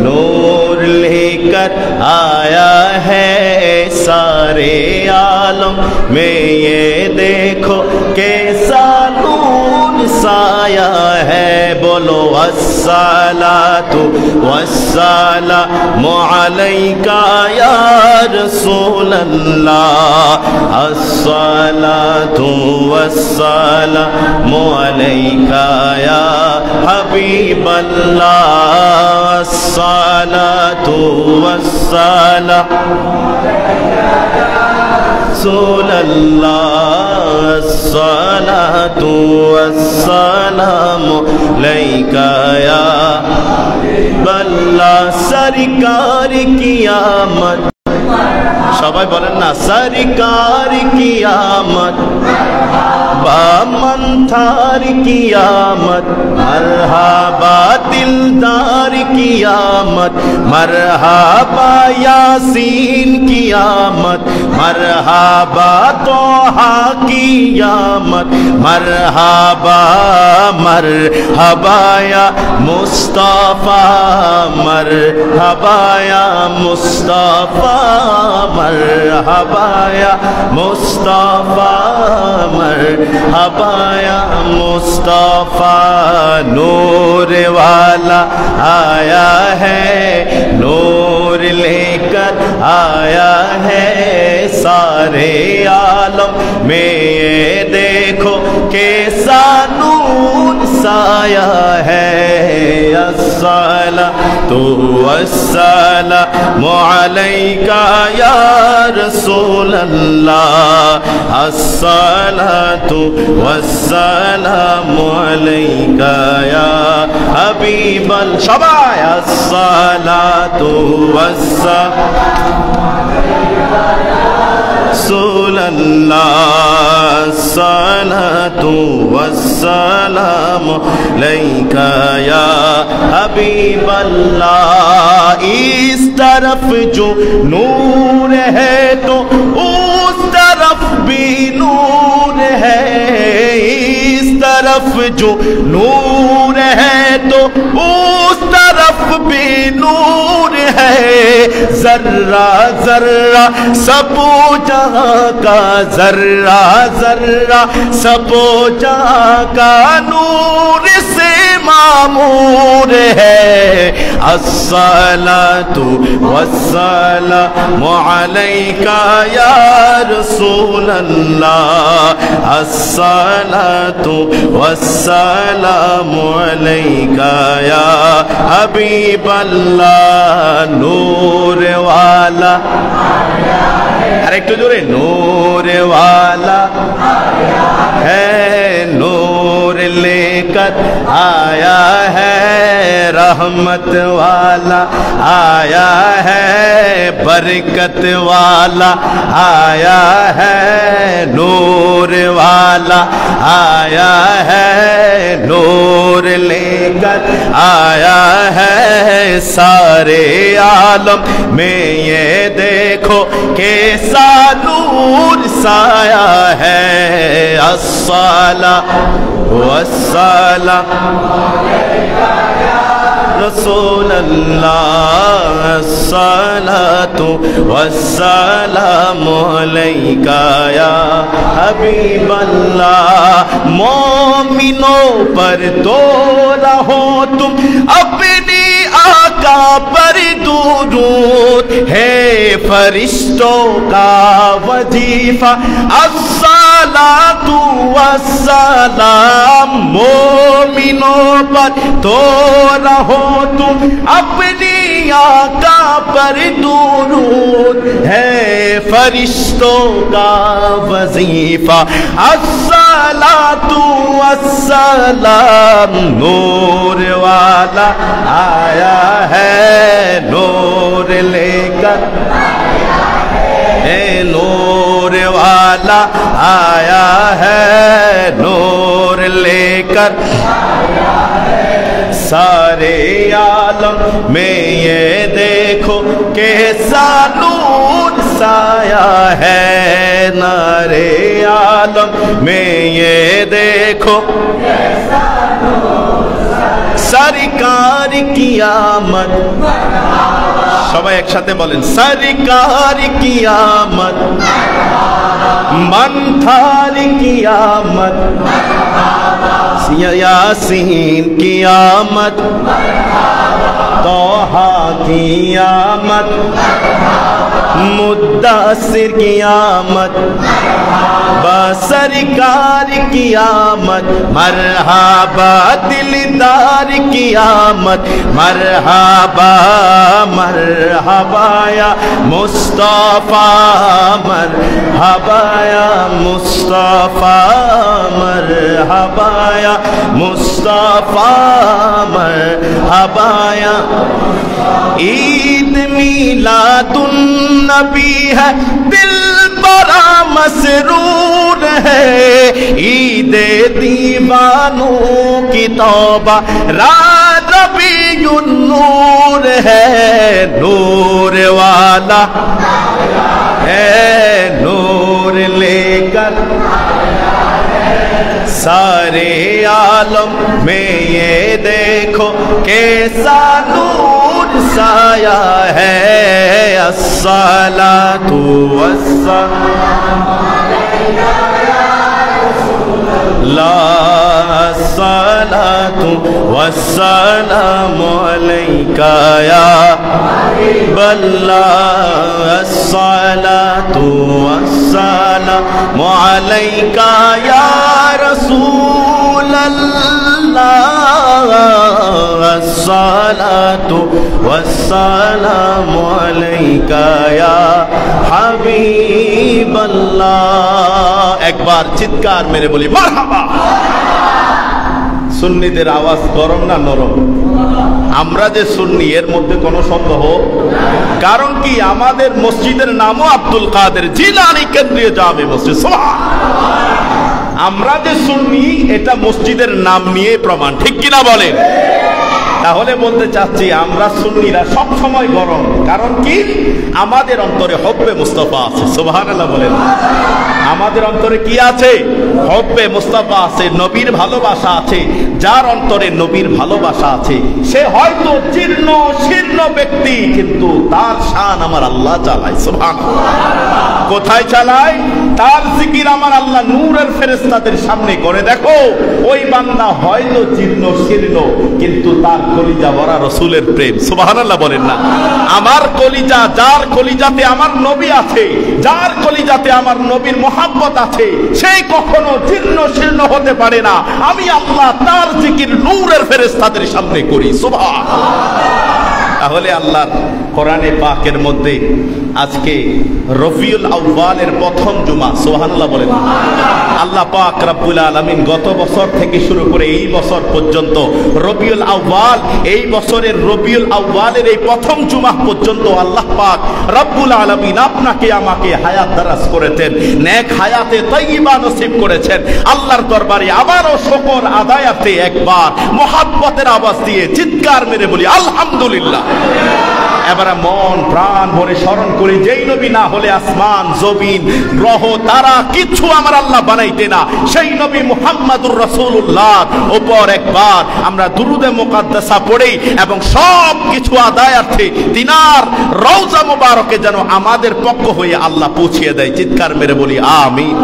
نور لے کر آیا ہے سارے عالم میں، یہ دیکھو کیسا نور سایہ ہے، بولو الصلاۃ والسلام علیک یا رسول اللہ، الصلاۃ والسلام علیک یا حبیب اللہ، الصلاۃ والسلام رسول اللہ، الصلاۃ والسلام علیک یا حبیب اللہ، سرکار کی آمد، সবাই বলেন না সরকার কি আমত, বামন্থার কি আমত, মারহাবা দিলদার কি আমত, মারহাবা ইয়াসিন কি আমত, মারহাবা তোহা কি আমত, মারহাবা মারহাবা ইয়া মুস্তাফা, মারহাবা ইয়া মুস্তাফা, مرحبا یا مصطفیٰ، مرحبا یا مصطفیٰ، نور والا آیا ہے، نور لے کر آیا ہے سارے عالم میں، یہ دیکھو کیسا نور سایہ ہے، الصلاۃ والسلام علیک یا رسول اللہ، الصلاۃ والسلام علیک یا حبیب اللہ، সবাই الصلاۃ والسلام رسول اللہ، الصلاۃ والسلام علیک یا حبیب اللہ، اس طرف جو نور ہے تو اس طرف بھی نور ہے، اس طرف جو نور ہے تو اس طرف بھی نور ہے، ذرہ ذرہ سب جہاں کا، ذرہ ذرہ سب جہاں کا نور سے معمور ہے، الصلاۃ والسلام علیک یا رسول اللہ، الصلاۃ والسلام علیک یا حبیب اللہ، نور والا ارے ایک تو جورے، نور والا ہے، نور لے کر آیا ہے، رحمت والا آیا ہے، برکت والا آیا ہے، نور والا آیا ہے، نور لے کر آیا ہے سارے عالم میں، یہ دیکھو کیسا نور سایہ ہے، الصلاۃ والسلام رسول اللہ، الصلاۃ والسلام علیک یا حبیب اللہ، مومنوں پر تو رہو تم اپنی آقا پر درود، ہے فرشتوں کا وظیفہ الصلاۃ والسلام، مومنوں پر تو رہو تم اپنی آقا پر درود، ہے فرشتوں کا وظیفہ الصلاۃ والسلام، نور والا آیا ہے، نور لے کر نور والا آیا ہے، نور لے کر سارے عالم میں، یہ دیکھو کیسا نور سایہ ہے، نارے عالم میں، یہ دیکھو کیسا نور سایہ सरकार की आमद, সবাই একসাথে বলেন सरकार की आमद, मंथार की आमद, यासीन की आमद, तोहा की आमद, मुद्दासिर की आमद, सरकार की आमद, मरहबा दिलदार की आमद, मरहबा मरहबा या मुस्तफा, मरहबा या मुस्तफा, मरहबा या मुस्तफा, मरहबा या। ईद मिलादुन नबी है, दिल बड़ा मसरूर है, ईदे दीवानों की तौबा रबीउन नूर है, नूर वाला है नूर लेकर सारे आलम में ये देखो कैसा नूर साया है, अस्सलातु अस्सलातु वस्सलामु अलैका या हबीबल्लाह, अस्सलातु वस्सलामु अलैका या रसूलल्लाह, अस्सलातु वस्सलामु अलैका या हबीबल्लाह। एक बार चिৎকার मेरे बोली মারহাবা। সুন্নিদের আওয়াজ গরম না নরম? আমরা যে সুন্নি এর মধ্যে কোনো সন্দেহ, কারণ কি আমাদের মসজিদের নামও আব্দুল কাদের জিলানী কেন্দ্রীয় জামে মসজিদ। সুবহানাল্লাহ। আমরা যে সুন্নি এটা মসজিদের নাম নিয়ে প্রমাণ, ঠিক কিনা বলেন? তাহলে বলতে চাচ্ছি আমরা সুন্নিরা সব সময় গরম, কারণ কি আমাদের অন্তরে হব্বে মুস্তাফা আছে। সুবহানাল্লাহ বলেন। আমাদের অন্তরে কি আছে? হব্বে মুস্তাফা আছে, নবীর ভালোবাসা আছে। যার অন্তরে নবীর ভালোবাসা আছে সে হয়তো জীর্ণ শীর্ণ ব্যক্তি, কিন্তু তার শান আমার আল্লাহ চালায়। সুবহানাল্লাহ। কোথায় চালায়? তার জিকির আমার আল্লাহ নূরের ফেরেশতাদের সামনে করে। দেখো ওই বান্দা হয়তো জীর্ণ শীর্ণ, কিন্তু তার কলিজা ভরা রাসূলের প্রেম। সুবহানাল্লাহ বলেন না? আমার কলিজা, যার কলিজাতে আমার নবী আছে, যার কলিজাতে আমার নবীর মুহাব্বত আছে, সেই কখনো জীর্ণ শীর্ণ হতে পারে না। আমি আল্লাহ তার জিকির নূরের ফেরেশতাদের সামনে করি। সুবহানাল্লাহ। তাহলে আল্লাহর কোরআনে পাকের মধ্যে আজকে রবিউল আউয়ালের প্রথম জুমা। সুবহানাল্লাহ বলেন। আল্লাহ পাক রব্বুল আলামিন গত বছর থেকে শুরু করে এই বছর পর্যন্ত রবিউল আউয়াল, এই বছরের রবিউল আউয়ালের এই প্রথম জুমা পর্যন্ত আল্লাহ পাক রব্বুল আলামিন আপনাকে আমাকে হায়াত দারাজ করেছেন, নেক হায়াতে তাইয়্যিবা নসিব করেছেন। আল্লাহর দরবারে আবারও শুকর আদায়াতে একবার মুহাব্বতের আওয়াজ দিয়ে চিৎকার মেরে বলি আলহামদুলিল্লাহ। এবারে মন প্রাণ ভরে স্মরণ করি, যেই নবী না হলে আসমান জমিন গ্রহ তারা কিছু আমার আল্লাহ বানাইতে না, সেই নবী মুহাম্মাদুর রাসূলুল্লাহ উপর একবার আমরা দুরুদে মুকাদ্দাসা পড়ি এবং সব কিছু আদায়ার্থে তিনার রওজা মুবারকে যেন আমাদের পক্ষ হয়ে আল্লাহ পৌঁছিয়ে দেয়। চিৎকার মেরে বলি আমিন।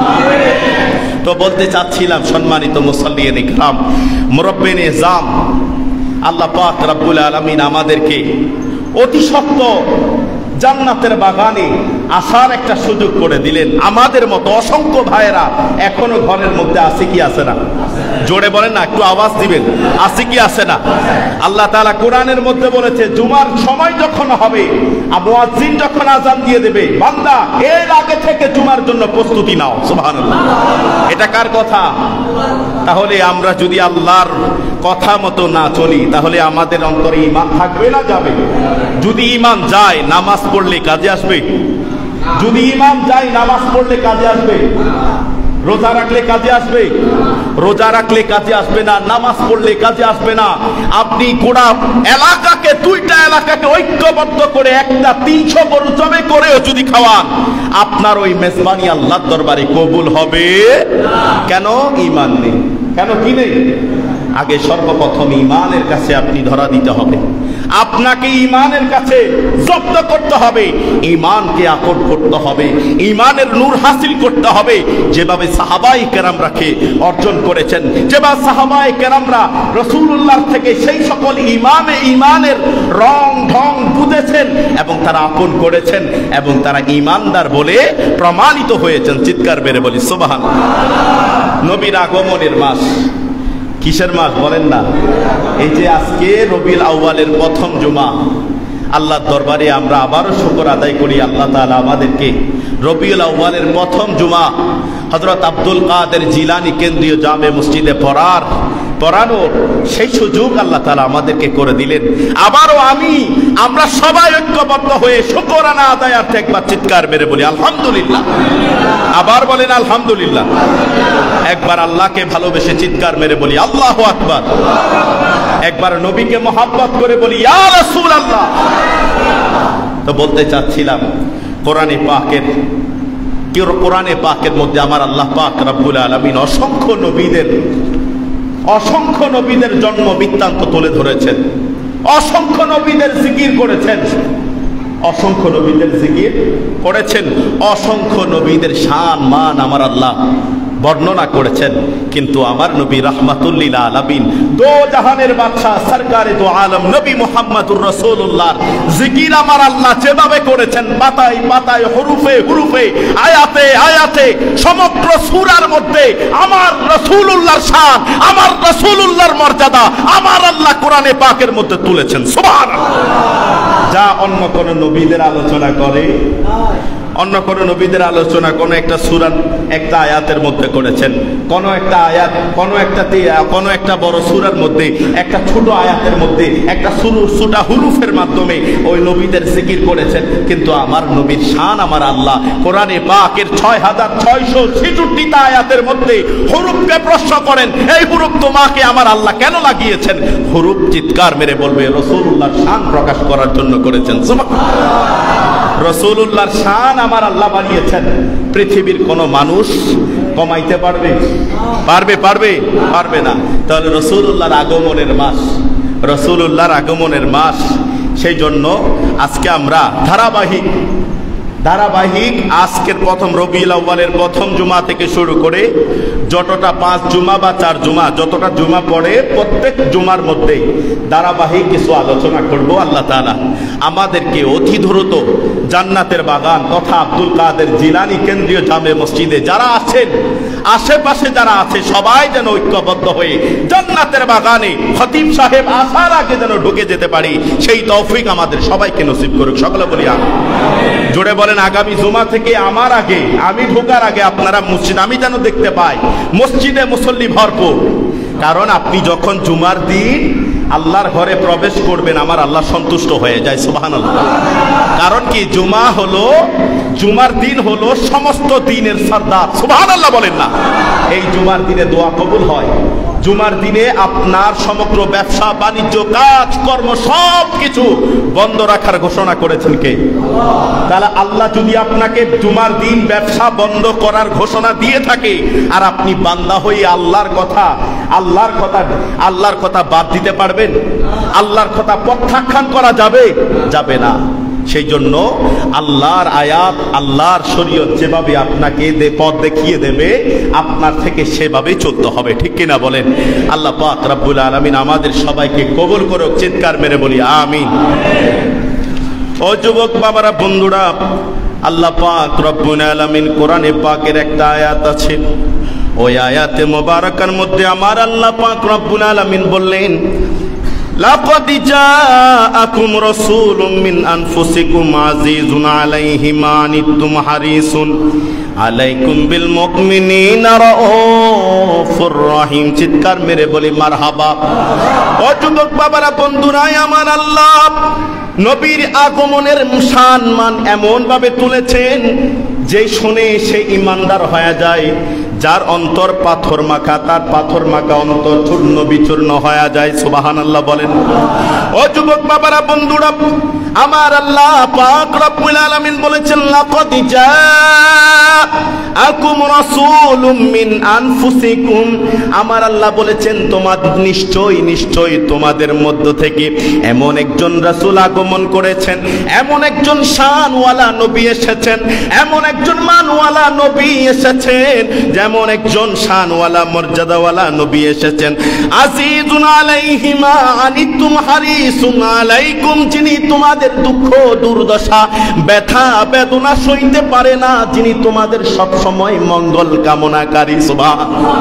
তো বলতে চাচ্ছিলাম সম্মানিত মুসাল্লিয়ান ইকরাম, মুরব্বিন ইজাম, আল্লাহ পাক রব্বুল আলামিন আমাদেরকে অতি সত্য জান্নাতের বাগানে আসার একটা সুযোগ করে দিলেন। আমাদের মতো অসংখ্য ভাইয়েরা এখনো ঘরের মধ্যে আছে কি আছে না? জোরে বলেন না, একটু আওয়াজ দিবেন। আছে কি আছে না? আল্লাহ তাআলা কোরআনের মধ্যে বলেছে জুমার সময় যখন হবে, মুয়াজ্জিন যখন আযান দিয়ে দেবে, বান্দা এর আগে থেকে জুমার জন্য প্রস্তুতি নাও। সুবহানাল্লাহ। এটা কার কথা? তাহলে আমরা যদি আল্লাহর কথা মতো না চলি তাহলে আমাদের অন্তরে ঈমান থাকবে না যাবে? যদি ঈমান যায় নামাজ পড়লে কাজে আসবে? যদি ঈমান যায় নামাজ পড়লে কাজে আসবে? রোজা রাখলে কাজে আসবে? রোজা রাখলে কাজে আসবে না, নামাজ পড়লে কাজে আসবে না। আপনি গোটা এলাকাকে, দুইটা এলাকাকে ঐক্যবদ্ধ করে একটা 300 গরু জবে করেও যদি খাওয়ান, আপনার ওই মেজবানি আল্লাহর দরবারে কবুল হবে। কেন? ঈমান নেই। কেন কি নেই? আগে সর্বপ্রথম ঈমানের কাছে আপনি ধরা দিতে হবে, আপনাকে ঈমানের কাছে জব্দ করতে হবে, ঈমানকে আকড় করতে হবে, ঈমানের নূর হাসিল করতে হবে, যেভাবে সাহাবায়ে কেরামরাকে অর্জন করেছেন, যেভাবে সাহাবায়ে কেরামরা রাসূলুল্লাহর থেকে সেই সকল ঈমানের রং ঢং বুঝেছেন এবং তারা আপন করেছেন এবং তারা ঈমানদার বলে প্রমাণিত হয়েছেন। চিৎকার মেরে বলি সুবহানাল্লাহ। নবীর আগমনের মাস, কিসের মাস বলেন না? এই যে আজকে রবিউল আউয়ালের প্রথম জুমা, আল্লাহর দরবারে আমরা আবারও শুকর আদায় করি, আল্লাহ তাআলা আমাদেরকে রবিউল আউয়ালের প্রথম জুমা হযরত আব্দুল কাদের জিলানী কেন্দ্রীয় জামে মসজিদে পড়ানোর সেই সুযোগ আল্লাহ তাআলা আমাদেরকে করে দিলেন। আবারও আমরা সবাই ঐক্যবদ্ধ হয়ে শুকরানা আদায়ার্থে একবার চিৎকার মেরে বলি আলহামদুলিল্লাহ। আবার বলেন আলহামদুলিল্লাহ। একবার আল্লাহকে ভালোবেসে চিৎকার মেরে বলি আল্লাহু আকবার। একবার নবীকে মহব্বত করে বলি ইয়া রাসূলুল্লাহ। তো বলতে চাচ্ছিলাম কোরআনে পাকের মধ্যে আমার আল্লাহ পাক রব্বুল আলামিন অসংখ্য নবীদের জন্ম বৃত্তান্ত তুলে ধরেছেন, অসংখ্য নবীদের জিকির করেছেন, অসংখ্য নবীদের শান মান আমার আল্লাহ বর্ণনা করেছেন। কিন্তু আমার নবী রাহমাতুল লিল আলামিন, দো জাহানের বাদশা সরকারে দো আলম নবী মুহাম্মদুর রাসূলুল্লাহর জিকির আমার আল্লাহ যেভাবে করেছেন, পাতায় পাতায়, হুরুফে হুরুফে, আয়াতে আয়াতে, সমগ্র সূরার মধ্যে আমার রাসূলুল্লাহর শান, আমার রাসূলুল্লাহর মর্যাদা আমার আল্লাহ কোরআনে পাকের মধ্যে তুলেছেন সুবহানাল্লাহ। যা অন্য কোন নবীদের আলোচনা করে, অন্য কোন নবীদের আলোচনা কোন একটা সূরার একটা আয়াতের মধ্যে করেছেন, কোন একটা আয়াত কোন একটা বড় সূরার মধ্যে, একটা ছোট আয়াতের মধ্যে, একটা ছোট হুরুফের মাধ্যমে ওই নবীদের জিকির করেছেন। কিন্তু আমার নবীর শান আমার আল্লাহ কোরআনে পাকের 6666টা আয়াতের মধ্যে হুরুফকে প্রশ্ন করেন, এই হুরুফ তোমাকে আমার আল্লাহ কেন লাগিয়েছেন? হুরুফ চিৎকার মেরে বলবে রাসূলুল্লাহর শান প্রকাশ করার জন্য করেছেন সুবহানাল্লাহ। রাসূলুল্লাহর শান আমার আল্লাহ বানিয়েছেন। পৃথিবীর কোন মানুষ কমাইতে পারবে? পারবে না। তাহলে রাসূলুল্লাহর আগমনের মাস, সেই জন্য আজকে আমরা ধারাবাহিক আজকের প্রথম রবিউল আউয়ালের প্রথম জুমা থেকে শুরু করে যতটা 5 জুমা বা 4 জুমা যতটা জুমা পড়ে প্রত্যেক জুমার মধ্যে ধারাবাহিক কিছু আলোচনা করব। আল্লাহ তাআলা আমাদেরকে অতি দ্রুত জান্নাতের বাগান তথা আব্দুল কাদের জিলানী কেন্দ্রীয় জামে মসজিদে যারা আছেন, আশেপাশে যারা আছে সবাই যেন ঐক্যবদ্ধ হয়ে জান্নাতের বাগানে খতিব সাহেব আসার আগে যেন ঢুকে যেতে পারি, সেই তৌফিক আমাদের সবাইকে নসিব করুক। সকলে বলি আমিন। জোরে বলেন আগামী জুমা থেকে আমি ঢোকার আগে আপনারা মসজিদ আমি যেন দেখতে পাই মসজিদে মুসল্লি ভরপুর। কারণ আপনি যখন জুমার দিন আল্লাহর ঘরে প্রবেশ করবেন আমার আল্লাহ সন্তুষ্ট হয়ে যায় সুবহানাল্লাহ। কারণ কি জুমার দিন হলো সমস্ত দিনের সরদার সুবহানাল্লাহ বলেন না। এই জুমার দিনে দোয়া কবুল হয়, জুমার দিনে আপনার সমগ্র ব্যবসা বাণিজ্য কাজ কর্ম সব কিছু বন্ধ রাখার ঘোষণা করেছেন কে? তাহলে আল্লাহ যদি আপনাকে জুমার দিন ব্যবসা বন্ধ করার ঘোষণা দিয়ে থাকে আর আপনি বান্দা হয়ে আল্লাহর কথা বাদ দিতে পারবেন? আল্লাহর কথা প্রত্যাখ্যান করা যাবে না। সেই জন্য আল্লাহর আয়াত আল্লাহর শরীয়ত যেভাবে আপনাকে পথ দেখিয়ে দেবে আপনার থেকে সেভাবেই চলতে হবে, ঠিক কিনা বলেন? আল্লাহ পাক রব্বুল আলামিন আমাদের সবাইকে কবুল করুক। চিৎকার মেরে বলি আমিন। ও যুবক বাবারা, বন্ধুরা, আল্লাহ পাক রব্বুল আলামিন কোরআনে পাকের একটা আয়াত আছে, ওই আয়াতে মুবারাকার মধ্যে আমার আল্লাহ পাক রব্বুল আলামিন বললেন, লাকাদ জাআকুম রাসূলুম মিন আনফুসিকুম আজিজুন আলাইহি মা আনিতুম হারিসুন আলাইকুম বিল মুমিনিনা রাউফুর রহিম। চিৎকার মেরে বলি মারহাবা। ও যুবক বাবারা, বন্ধুরা, আমার আল্লাহ নবীর আগমনের শান মান এমন ভাবে তুলেছেন যে শুনে সে ইমানদার হয়ে যায়। যার অন্তর পাথর মাখা তার পাথর মাখা অন্তর চূর্ণ বিচূর্ণ হয়ে যায় সুবহানাল্লাহ বলেন। ও যুবক বাবারা, বন্ধুরা, আমার আল্লাহ পাক রব্বুল আলামিন বলেছেন লাকাদ জাআকুম রাসূলুম মিন আনফুসিকুম, আমার আল্লাহ বলেছেন তোমাদের নিশ্চয়ই তোমাদের মধ্য থেকে এমন একজন রাসূল আগমন করেছেন, এমন একজন শানওয়ালা নবী এসেছেন, এমন একজন মানওয়ালা নবী এসেছেন, যেমন একজন শানওয়ালা মর্যাদাওয়ালা নবী এসেছেন। আজিজুন আলাইহি মা আনিতুম হারিসুন আলাইকুম, যিনি তোমাদের দুঃখ দুর্দশা ব্যথা বেদনা সইতে পারে না, যিনি তোমাদের সব সময় মঙ্গল কামনাকারী। সুবহানাল্লাহ।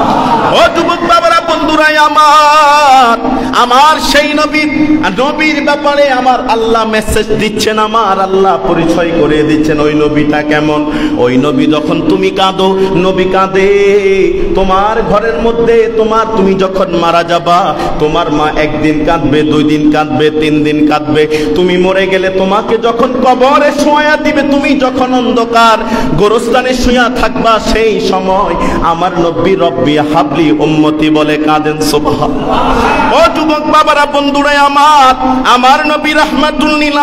ও যুবক বাবারা, বন্ধুরা আমার সেই নবীর ব্যাপারে আমার আল্লাহ মেসেজ দিচ্ছেন, আমার আল্লাহ পরিচয় করে দিচ্ছেন ওই নবীটা কেমন। ওই নবী যখন তুমি কাঁদো, নবী কাঁদে তোমার ঘরের মধ্যে। তুমি যখন মারা যাবা, তোমার মা একদিন কাঁদবে, 2 দিন কাঁদবে, 3 দিন কাঁদবে। তুমি মরে গেলে তোমাকে যখন কবরে শোয়া দিবে, তুমি যখন অন্ধকার গোরস্থানে শুয়া থাকবা, সেই সময় আমার নবী রব্বি হাবলি উম্মতি বলে কাঁদেন। সুবহানাল্লাহ। ও যুবক বাবারা, বন্ধুরা আমার নবী রাহমাতুল লিল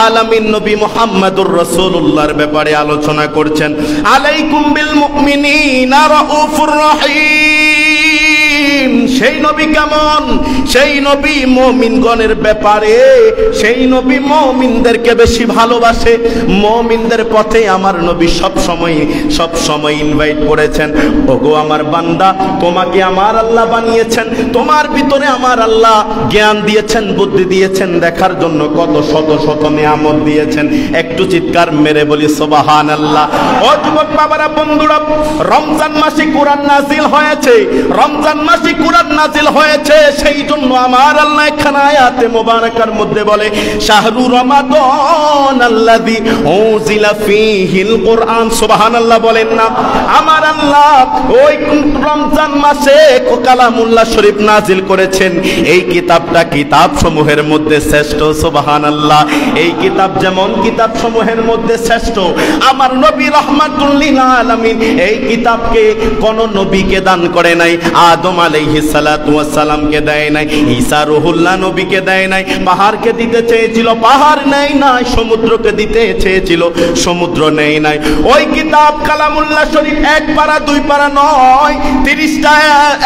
আলামিন নবী মুহাম্মদুর রাসূলুল্লাহর ব্যাপারে আলোচনা করছেন। আলাইকুম বিল মুমিনিনা রাউফুর রহিম। সেই নবী কেমন? সেই নবী মুমিনগণের ব্যাপারে, সেই নবী মুমিনদেরকে বেশি ভালোবাসে। মুমিনদের পথে আমার নবী সব সময় ইনভাইট করেছেন, ওগো আমার বান্দা, তোমাকে আমার আল্লাহ বানিয়েছেন, তোমার ভিতরে আমার আল্লাহ জ্ঞান দিয়েছেন, বুদ্ধি দিয়েছেন, দেখার জন্য কত শত শত নিয়ামত দিয়েছেন। একটু চিৎকার মেরে বলি সুবহানাল্লাহ। ও যুবক বাবারা, বন্ধুরা, রমজান মাসে কোরআন নাজিল হয়েছে, রমজান মাসে কোরআন নাজিল হয়েছে। সেই জন্য আমার আল্লাহ এখানে আয়াতে মুবারাকার মধ্যে বলে শাহরু রমাদান আল্লাযী উনজিলা ফীহিল কোরআন। সুবহানাল্লাহ বলেন না? আমার আল্লাহ ওই রমজান মাসে কালামুল্লাহ শরীফ নাজিল করেছেন। এই কিতাবটা কিতাব সমূহের মধ্যে শ্রেষ্ঠ। সুবহানাল্লাহ। এই কিতাব যেমন কিতাব সমূহের মধ্যে শ্রেষ্ঠ, আমার নবী রাহমাতুল লিল আলামিন এই কিতাবকে কোন নবীকে দান করে নাই। আদম আলাইহিস সালাতু ওয়াস সালামকে দেয় নাই, ঈসা রুহুল্লাহ নবীকে দেয় নাই। পাহাড়কে দিতে চেয়েছিল, পাহাড় নেই নাই। সমুদ্রকে দিতে চেয়েছিল, সমুদ্র নেই নাই। ওই কিতাব কালামুল্লাহ শরীফ 1 পারা 2 পারা নয়, 30টা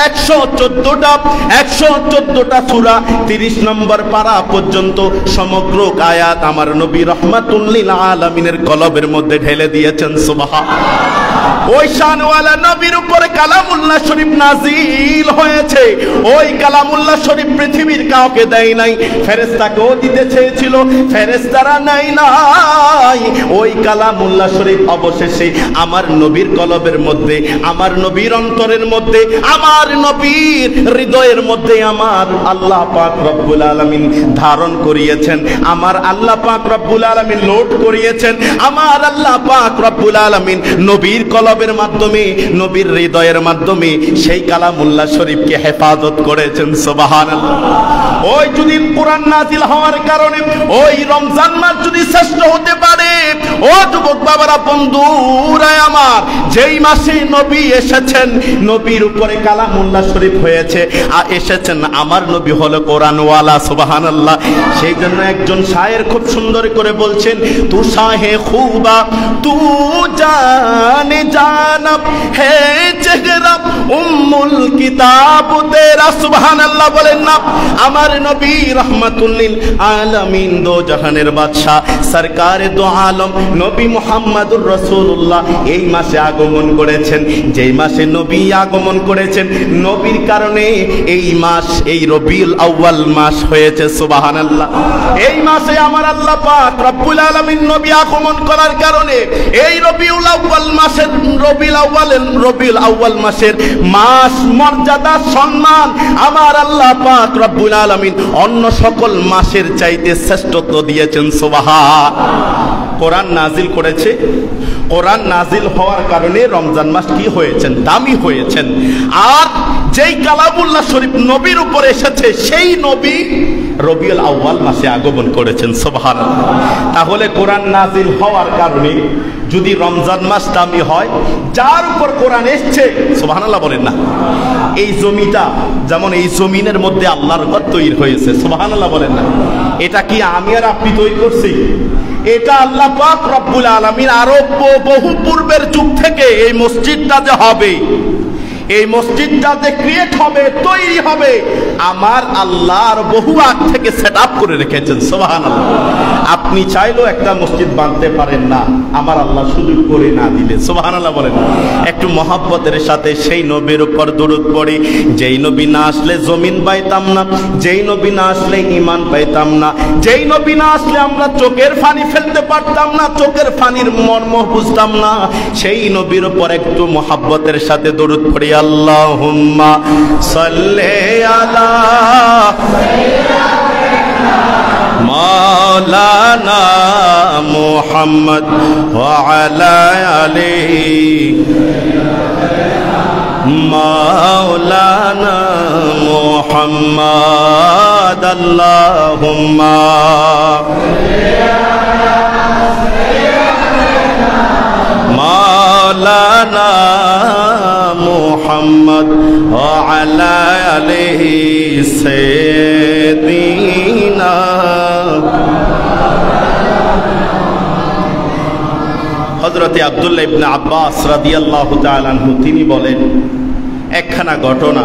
114টা সূরা, 30 নম্বর পারা পর্যন্ত সমগ্র আয়াত আমার নবী রাহমাতুল লিল আলামিনের কলবের মধ্যে ঢেলে দিয়েছেন। সুবহানাল্লাহ। ওই শানওয়ালা নবীর উপরে কালামুল্লাহ শরীফ নাজিল হয়েছে। ওই কালামুল্লাহ শরীফ পৃথিবীর কাউকে দেয় নাই, ফেরেশতাকেও দিতে চেয়েছিল, ফেরেশতারা নাই নাই। ওই কালামুল্লাহ শরীফ অবশেষে আমার নবীর কলবের মধ্যে, আমার নবীর অন্তরের মধ্যে, আমার নবীর হৃদয়ের মধ্যে আমার আল্লাহ পাক রব্বুল আলামিন ধারণ করিয়েছেন, আমার আল্লাহ পাক রব্বুল আলামিন লোড করিয়েছেন। আমার আল্লাহ পাক রব্বুল আলামিন নবীর কলবের মাধ্যমে, নবীর হৃদয়ের মাধ্যমে সেই কালামুল্লাহ শরীফকে হেফাজত করেছেন। সুবহানাল্লাহ। ওই যদি কোরআন নাজিল হওয়ার কারণে ওই রমজান মাস যদি শ্রেষ্ঠ হতে পারে, ও যুবক বাবারা, বন্ধুরা আমার, যেই মাসে নবী এসেছেন, নবীর উপরে কালামুল্লাহ শরীফ হয়েছে, আর এসেছেন আমার নবী হলো কোরআনওয়ালা। সুবহানাল্লাহ। সেই জন্য একজন শায়ের খুব সুন্দর করে বলছেন, তু শাহে খুবা তু জানে জানব হে চেহরা উম্মুল কিতাব তেরা। সুবহানাল্লাহ বলেন না? আমার নবী রাহমাতুল লিল আলামিন, দো জাহানের বাদশা, সরকারে দো আলম নবী মুহাম্মদুর রাসূলুল্লাহ এই মাসে আগমন করেছেন। যেই মাসে নবী আগমন করেছেন, নবীর কারণে এই মাস, এই রবিউল আউয়াল মাস হয়েছে। সুবহানাল্লাহ। এই মাসে আমার আল্লাহ পাক রব্বুল আলামিন নবী আগমন করার কারণে এই রবিউল আউয়াল মাসের, রবিউল আউয়াল মাসের মাস মর্যাদা সম্মান আমার আল্লাহ পাক রব্বুল আলামিন অন্য সকল মাসের চাইতে শ্রেষ্ঠত্ব দিয়েছেন। সুবহানাল্লাহ। কোরআন নাজিল করেছে, কোরআন নাজিল হওয়ার কারণে রমজান মাস কি হয়েছেন? দামি হয়েছেন। আর যেই কালামুল্লাহ শরীফ নবীর উপর এসেছে সেই নবী রবিউল আউয়াল মাসে আগমন করেছেন। সুবহানাল্লাহ। তাহলে কোরআন নাজিল হওয়ার কারণে যদি রমজান মাস দামি হয়, যার উপর কোরআন এসছে, সুবহানাল্লাহ বলেন না, এই জমিটা যেমন এই জমিনের মধ্যে আল্লাহর ঘর তৈরি হয়েছে, সুবহানাল্লাহ বলেন না, এটা কি আমি আর আপনি তৈরি করছি? এটা আল্লাহ পাক রব্বুল আলামিন আরো বহু পূর্বের যুগ থেকে এই মসজিদটা যে হবে, এই মসজিদটা যে ক্রিয়েট হবে, তৈরি হবে, আমার আল্লাহর বহু আগ থেকে সেট আপ করে রেখেছেন। সুবহানাল্লাহ। আপনি চাইলেও একটা মসজিদ বাঁধতে পারেন না, আমার আল্লাহ সুযোগ করে না দিলে। সুবহানাল্লাহ বলেন। একটু মহব্বতের সাথে সেই নবীর উপর দরুদ পড়ি, যেই নবী না আসলে জমিন পাইতাম না, যেই নবী না আসলে ঈমান পাইতাম না, যেই নবী না আসলে আমরা চোখের পানি ফেলতে পারতাম না, চোখের পানির মর্ম বুঝতাম না, সেই নবীর উপর একটু মহব্বতের সাথে দরুদ পড়ি। আল্লাহুম্মা সাল্লি আলা মাওলানা মুহাম্মদ ওয়া আলা আলিহি মাওলানা মুহাম্মদ। আল্লাহুম্মা মাওলানা মুহাম্মদ ওয়া আলা আলিহি সাইয়্যিদিনা। হযরতে আব্দুল্লাহ ইবনে আব্বাস রাদিয়াল্লাহু তাআলা আনহু তিনি বলেন, একখানা ঘটনা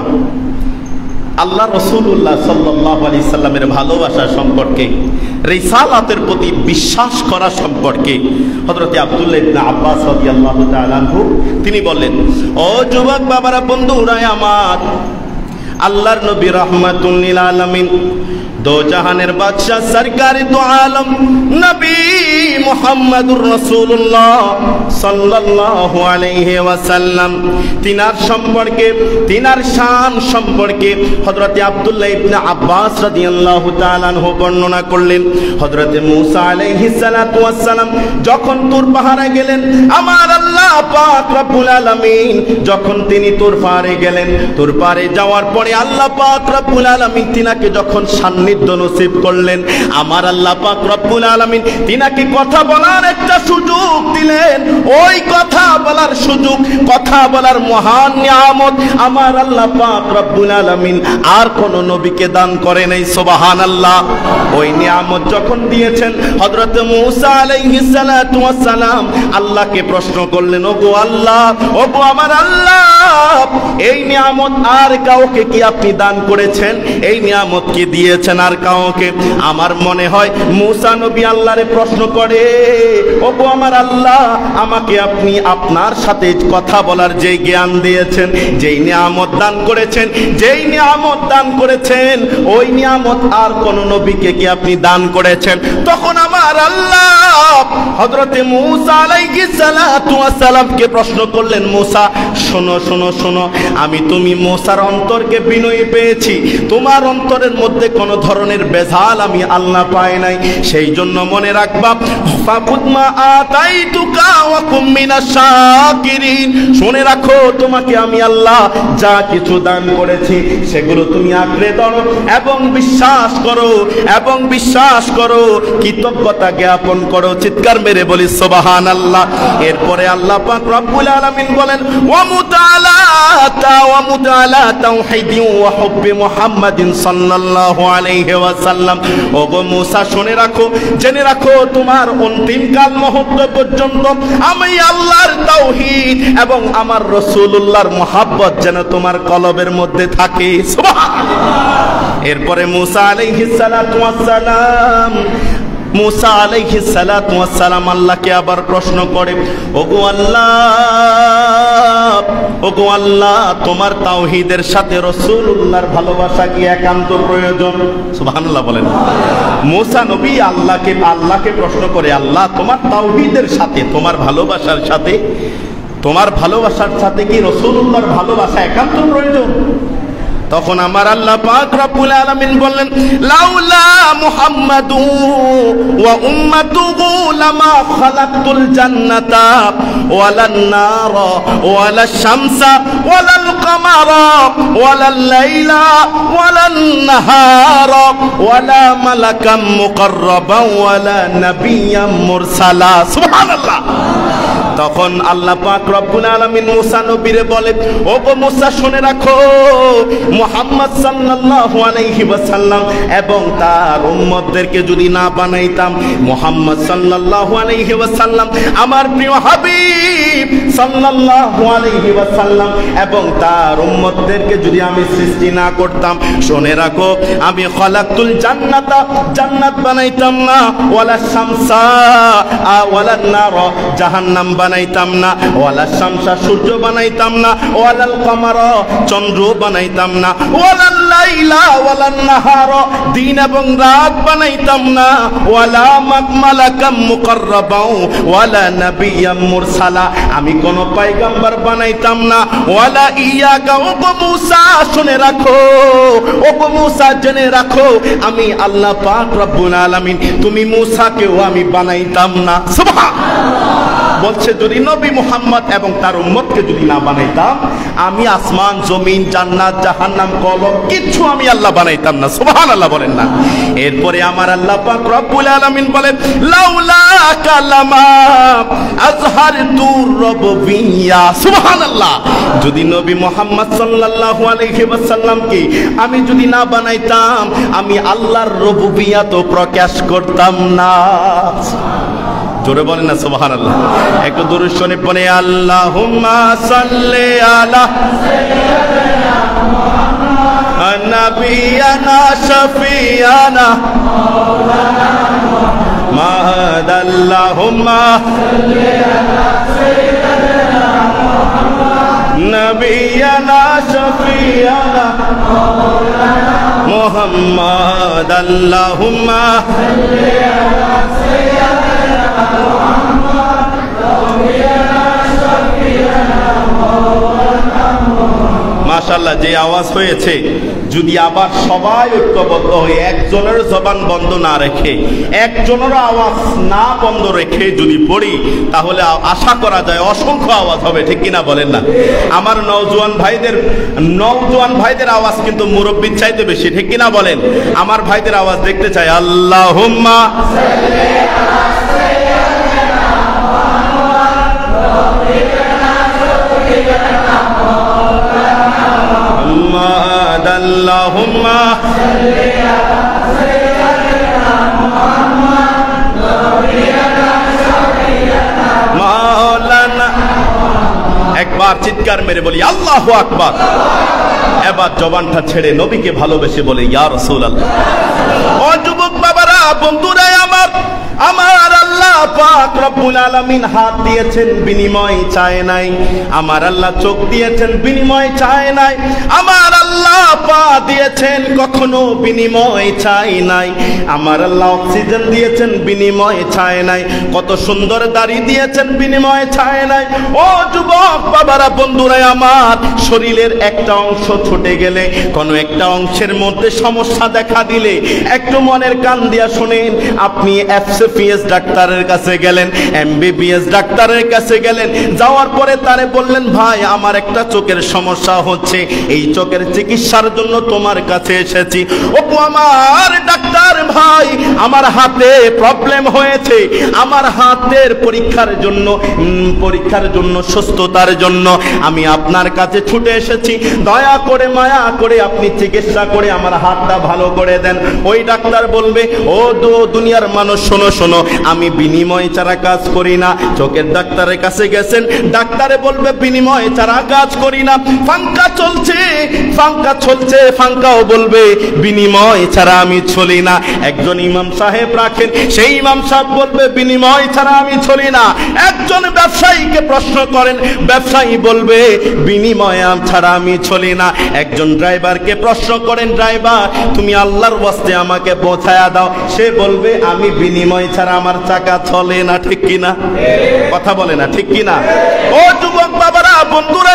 আল্লাহ রাসূলুল্লাহ সাল্লাল্লাহু আলাইহি সাল্লামের ভালোবাসা সম্পর্কে, রিসালাতের প্রতি বিশ্বাস করা সম্পর্কে হযরতে আব্দুল্লাহ ইবনে আব্বাস রাদিয়াল্লাহু তাআলা আনহু তিনি বললেন, ও যুবক বাবারা, বন্ধুরা আমার, আল্লাহর নবী রাহমাতুল লিল আলামিন, দো জাহানের বাদশা সরকারে দো আলম নবী মুহাম্মদুর রাসূলুল্লাহ সাল্লাল্লাহু আলাইহি ওয়াসাল্লাম, তিনার সম্পর্কে, তিনার শান সম্পর্কে হযরতে আব্দুল্লাহ ইবনে আব্বাস রাদিয়াল্লাহু তাআলা আনহু বর্ণনা করলেন। হযরতে মূসা আলাইহিস সালাতু ওয়াস সালাম যখন তুর পাহাড়ে গেলেন, আমার আল্লাহ পাক রব্বুল আলামিন যখন তিনি তুর পাহাড়ে গেলেন, তুর পাহাড়ে যাওয়ার পরে আল্লাহ পাক রব্বুল আলামিন তিনাকে যখন সান্নিধ্য নসিব করলেন, আমার আল্লাহ পাক রব্বুল আলামিন তিনাকে কথা বলার একটা সুযোগ দিলেন। ওই কথা বলার সুযোগ, কথা বলার মহান নিয়ামত আমার আল্লাহ পাক রব্বুল আলামিন আর কোন নবীকে দান করে নাই। সুবহানাল্লাহ। ওই নিয়ামত যখন দিয়েছেন, হযরত মূসা আলাইহিস সালাতু ওয়াস সালাম আল্লাহকে প্রশ্ন করলেন, ওগো আল্লাহ, ওগো আমার আল্লাহ, এই নিয়ামত আর কাউকে কি আপনি দান করেছেন? এই নিয়ামত কি দিয়েছেন আর কাউকে? আমার মনে হয় মূসা নবী আল্লাহরে প্রশ্ন করে, ওগো আমার আল্লাহ, আমাকে আপনি আপনার সাথে কথা বলার যে জ্ঞান দিয়েছেন, যেই নিয়ামত দান করেছেন, যেই নিয়ামত দান করেছেন, ওই নিয়ামত আর কোন নবীকে কি আপনি দান করেছেন? তখন আমার আল্লাহ হযরতে মূসা আলাইহিস সালাতু ওয়াস সালামকে প্রশ্ন করলেন, মূসা শোনো শোনো শোনো, আমি তুমি মূসার অন্তরকে বিনয়ী পেয়েছি, তোমার অন্তরের মধ্যে কোন ধরনের বেজাল আমি আল্লাহ পাই নাই। সেই জন্য মনে রাখবা, ফাকুদ মা আতাইতুকা ওয়া কুম মিনাশ শাকিরিন, শুনে রাখো, তোমাকে আমি আল্লাহ যা কিছু দান করেছি সেগুলো তুমি আঁকড়ে ধরো এবং বিশ্বাস করো, এবং বিশ্বাস করো, কৃতজ্ঞতা জ্ঞাপন করো। চিৎকার মেরে বলি সুবহানাল্লাহ। এরপরে আল্লাহ পাক রব্বুল আলামিন বলেন, ওয়া মুতাআলা তাওহীদি ওয়া হুব্বি মুহাম্মাদিন সাল্লাল্লাহু আলাইহি ওয়াসাল্লাম। ওগো মূসা শুনে রাখো, জেনে রাখো, তোমার অন্তিম কাল মুহূর্ত পর্যন্ত আমি আল্লাহর তাওহীদ এবং আমার রাসূলুল্লাহর মুহাব্বত যেন তোমার কলবের মধ্যে থাকে। সুবহানাল্লাহ। এরপরে মূসা আলাইহিস সালাতু ওয়াস সালাম, মূসা আলাইহিস সালাতু ওয়াস সালাম আল্লাহকে আবার প্রশ্ন করে, ওগো আল্লাহ, ওগো আল্লাহ, তোমার তাওহীদের সাথে রাসূলুল্লাহর ভালোবাসা কি একান্ত প্রয়োজন? সুবহানাল্লাহ বলেন। মূসা নবী আল্লাহকে প্রশ্ন করে, আল্লাহ, তোমার তাওহীদের সাথে, তোমার ভালোবাসার সাথে, তোমার ভালোবাসার সাথে কি রাসূলুল্লাহর ভালোবাসা একান্ত প্রয়োজন? তখন আমার আল্লাহ পাক রব্বুল আলামিন বললেন, লাউলা মুহাম্মাদু ওয়া উম্মাতুহু লামা খালাকতুল জান্নাতা ওয়ালান নারা ওয়ালাশ শামসা ওয়ালাল কামারা ওয়ালাল লাইলা ওয়ালান নাহারা ওয়ালা মালাকাম মুকাররাবা ওয়ালা নাবিয়্যাম মুরসালা। সুবহানাল্লাহ। তখন আল্লাহ পাক রব্বুল আলামিন মুসা নবীরে বলে, ও গো মুসা শুনে রাখো, মুহাম্মদ সাল্লাল্লাহু আলাইহি ওয়াসাল্লাম এবং তার উম্মতদেরকে যদি না বানাইতাম, মুহাম্মদ সাল্লাল্লাহু আলাইহি ওয়াসাল্লাম আমার প্রিয় হাবিব সাল্লাল্লাহু আলাইহি ওয়াসাল্লাম এবং তার উম্মতদেরকে যদি আমি সৃষ্টি না করতাম, শুনে রাখো আমি খালাকতুল জান্নাতা জান্নাত বানাইতাম না, ওয়ালা শামসা ওয়ালান নারা জাহান্নাম বানাইতাম না, ওয়ালা শামসা সূর্য বানাইতাম না, ওয়ালাল কামারা চন্দ্র বানাইতাম না, ওয়ালাল লাইলা ওয়ালান নাহারা দিন এবং রাত বানাইতাম না, ওয়ালা মালাকাম মুকাররাবা ওয়ালা নাবিয়্যাম মুরসালা আমি কোন পয়গম্বর বানাইতাম না, ওয়ালা ইয়াকা ও মুসা শুনে রাখো, ও মুসা জেনে রাখো আমি আল্লাহ পাক রব্বুল আলামিন তুমি মুসাকেও আমি বানাইতাম না। সুবহানাল্লাহ। বলছে যদি নবী মুহাম্মদ এবং তার উম্মতকে যদি না বানাইতাম, আমি আসমান জমিন জান্নাত জাহান্নাম কলম কিছু আমি আল্লাহ বানাইতাম না। সুবহানাল্লাহ বলেন না। এরপরে আমার আল্লাহ পাক রব্বুল আলামিন বলেন, লাউলা কালামা আজহারতু রব্বিয়া। সুবহানাল্লাহ। যদি নবী মুহাম্মদ সাল্লাল্লাহু আলাইহি ওয়াসাল্লামকে আমি যদি না বানাইতাম, আমি আল্লাহর রুবুবিয়্যাত প্রকাশ করতাম না। জোরে বলেন না সুবহানাল্লাহ। একটু দুরূদ শরীফ পড়ে, আল্লাহুম্মা সাল্লি আলা সাইয়্যিদিনা মুহাম্মদ নাবিয়ানা শাফিয়ানা মাওলানা মুহাম্মদ। আল্লাহুম্মা সাল্লি আলা সাইয়্যিদিনা মুহাম্মদ নাবিয়ানা শাফিয়ানা মাওলানা মুহাম্মদ। আল্লাহুম্মা সাল্লি আলা সাইয়্যিদিনা মাশাআল্লাহ। যে আওয়াজ হয়েছে, যদি আবার সবাই ঐক্যবদ্ধ হয়ে একজনের জবান বন্ধ না রেখে, একজনের আওয়াজ না বন্ধ রেখে যদি পড়ি, তাহলে আশা করা যায় অসংখ্য আওয়াজ হবে। ঠিক কিনা বলেন না? আমার নওজোয়ান ভাইদের আওয়াজ কিন্তু মুরব্বির চাইতে বেশি। ঠিক কিনা বলেন? আমার ভাইদের আওয়াজ দেখতে চাই। আল্লাহুম্মা সাল্লি আলা সাইয়্যিদিনা মুহাম্মদ। আল্লাহুম্মা সাল্লি আলা সাইয়্যিদিনা মুহাম্মদ নাবিয়ানা শাফিয়ানা মাওলানা। একবার চিৎকার মেরে বলি আল্লাহু আকবার। এবার জবানটা ছেড়ে নবীকে ভালোবেসে বলে ইয়া রাসূলুল্লাহ। ও যুবক বাবারা, বন্ধুরা আমার আল্লাহ পাক রব্বুল আলামিন হাত দিয়েছেন, বিনিময় চায় নাই। আমার আল্লাহ চোখ দিয়েছেন, বিনিময় চায় নাই। আমার আল্লাহ পা দিয়েছেন, কখনো বিনিময় চায় নাই। আমার আল্লাহ অক্সিজেন দিয়েছেন, বিনিময় চায় নাই। কত সুন্দর দাড়ি দিয়েছেন, বিনিময় চায় নাই। ও যুবক বাবারা, বন্ধুরা আমার, শরীরের একটা অংশ ছুটে গেলে, কোনো একটা অংশের মধ্যে সমস্যা দেখা দিলে, একটু মনের কান দিয়া শুনেন। আপনি এফসিপিএস ডাক্তারের কাছে গেলেন, এমবিবিএস ডাক্তারের কাছে গেলেন, যাওয়ার পরে তারে বললেন, ভাই আমার একটা চোখের সমস্যা হচ্ছে, এই চোখের চিকিৎসার জন্য তোমার কাছে এসেছি। ও আমার ডাক্তার ভাই, আমার হাতে প্রবলেম হয়েছে, আমার হাতের পরীক্ষার জন্য সুস্থতার জন্য আমি আপনার কাছে ছুটে এসেছি। দয়া করে মায়া করে আপনি চিকিৎসা করে আমার হাতটা ভালো করে দেন। ওই ডাক্তার বলবে, ও দুনিয়ার মানুষ শোনো শোনো, আমি বিনিময় ছাড়া কাজ করি না। চোখের ডাক্তারের কাছে গেছেন, ডাক্তারে বলবে বিনিময় ছাড়া কাজ করি না। ফাঙ্কা চলছে, ফাঙ্কাও বলবে বিনিময় ছাড়া আমি চলি না। একজন ইমাম সাহেব রাখেন, সেই ইমাম সাহেব বলবে বিনিময় ছাড়া আমি চলি না। একজন ব্যবসায়ীকে প্রশ্ন করেন, ব্যবসায়ী বলবে বিনিময় ছাড়া আমি চলি না। একজন ড্রাইভারকে প্রশ্ন করেন, ড্রাইভার তুমি আল্লাহর ওয়াস্তে আমাকে পৌঁছায়া দাও, সে বলবে আমি বিনিময় ছাড়া আমার চাকা চলে না। ঠিক কিনা? কথা বলে না, ঠিক কিনা? ও যুবক বাবারা, বন্ধুরা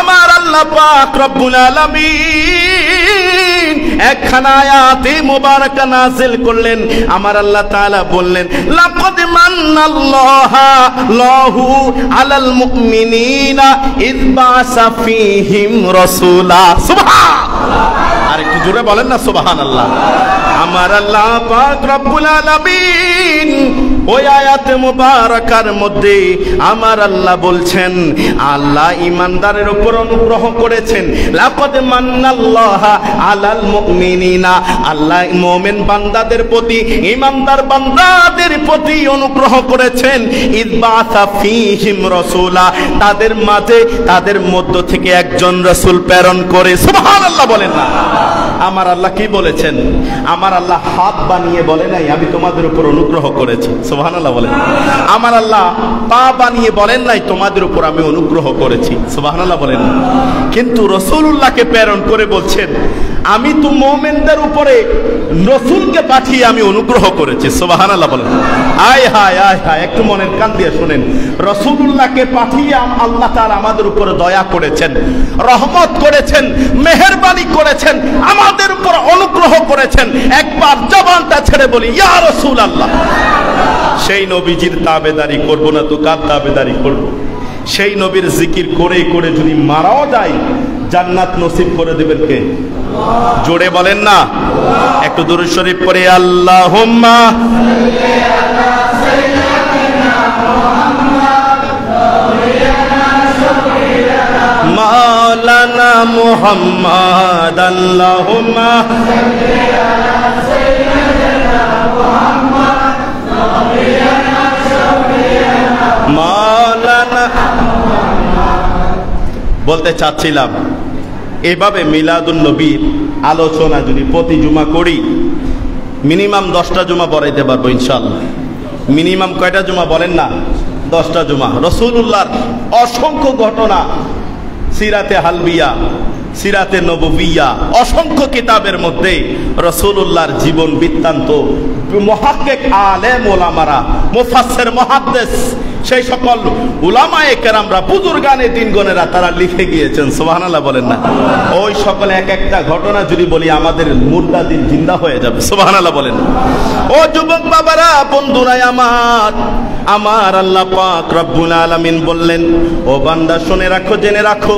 আমার আল্লাহ পাক রব্বুল আলামিন একখানা আয়াতে মুবারাকা নাযিল করলেন। আমার আল্লাহ তাআলা বললেন, লাকাদ মান্নাল্লাহু আলাল মুমিনিনা ইয বা'সা ফীহিম রাসূলা। সুবহানাল্লাহ, আর একটু জোরে বলেন না সুবহানাল্লাহ। আমার আল্লাহ পাক রব্বুল আলামিন ওই আয়াতে মুবারাকার মধ্যে আমার আল্লাহ বলছেন, আল্লাহ ঈমানদারের উপর অনুগ্রহ করেছেন। লাকাদ মান্নাল্লাহু আলাল মুমিনিনা, আল্লাহ মুমিন বান্দাদের প্রতি, ঈমানদার বান্দাদের প্রতি অনুগ্রহ করেছেন। ইয বা'সা ফীহিম রাসূলা, তাদের মাঝে, তাদের মধ্য থেকে একজন রাসূল প্রেরণ করে। সুবহানাল্লাহ বলেন না। আমার আল্লাহ কি বলেছেন? আমার আল্লাহ হাত বানিয়ে বলে নাই আমি তোমাদের উপর অনুগ্রহ করেছি। সুবহানাল্লাহ বলেন। আমার আল্লাহ পা বানিয়ে বলেন নাই তোমাদের উপর আমি অনুগ্রহ করেছি। সুবহানাল্লাহ বলেন। কিন্তু রাসূলুল্লাহকে প্রেরণ করে বলছেন, আমি তো মুমিনদের উপরে রাসূলকে পাঠিয়ে আমি অনুগ্রহ করেছি। সুবহানাল্লাহ বলেন। আয় হায় আয় হায়, একটু মনের কান দিয়ে শুনেন। রাসূলুল্লাহকে পাঠিয়ে আল্লাহ তাআলা আমাদের উপরে দয়া করেছেন, রহমত করেছেন, মেহেরবানি করেছেন, আমাদের উপর অনুগ্রহ করেছেন। একবার জবানটা ছেড়ে বলি ইয়া রাসূলুল্লাহ। সেই নবীজির তাবেদারি করব না তো কার তাবেদারি করব? সেই নবীর জিকির করে করে যদি মারাও যায়, জান্নাত নসিব করে দেবেন কে? জোরে বলেন না। একটু দুরূদ শরীফ পড়ে আল্লাহুম্মা সাল্লি আলা সাইয়্যিদিনা মুহাম্মদ মাওলানা মুহাম্মদ। আল্লাহুম্মা সাল্লি আলা সাইয়্যিদিনা মুহাম্মদ মাওলানা। বলতে চাচ্ছিলাম, এভাবে মিলাদুন নবীর আলোচনা যদি প্রতি জুমা করি, মিনিমাম 10টা জুমা পড়াইতে পারবো ইনশাআল্লাহ। মিনিমাম কয়টা জুমা বলেন না? 10টা জুমা। রাসূলুল্লাহর অসংখ্য ঘটনা, সিরাতে হালবিয়া, সিরাতে নববিয়া, অসংখ্য কিতাবের মধ্যে রাসূলুল্লাহর জীবন বৃত্তান্ত মুহাক্কিক আলেম ওলামারা, মুফাসসির মুহাদ্দিস, সেই সকল উলামায়ে কেরামরা, বুজুর্গানে দিনগণেরা তারা লিখে গিয়েছেন। সুবহানাল্লাহ বলেন না। ওই সকলে এক একটা ঘটনা যদি বলি আমাদের মুর্দা দিন জিন্দা হয়ে যাবে। সুবহানাল্লাহ বলেন। ও যুবক বাবারা, বন্ধুরা আমার, আমার আল্লাহ পাক রব্বুল আলামিন বললেন, ও বান্দা শুনে রাখো, জেনে রাখো,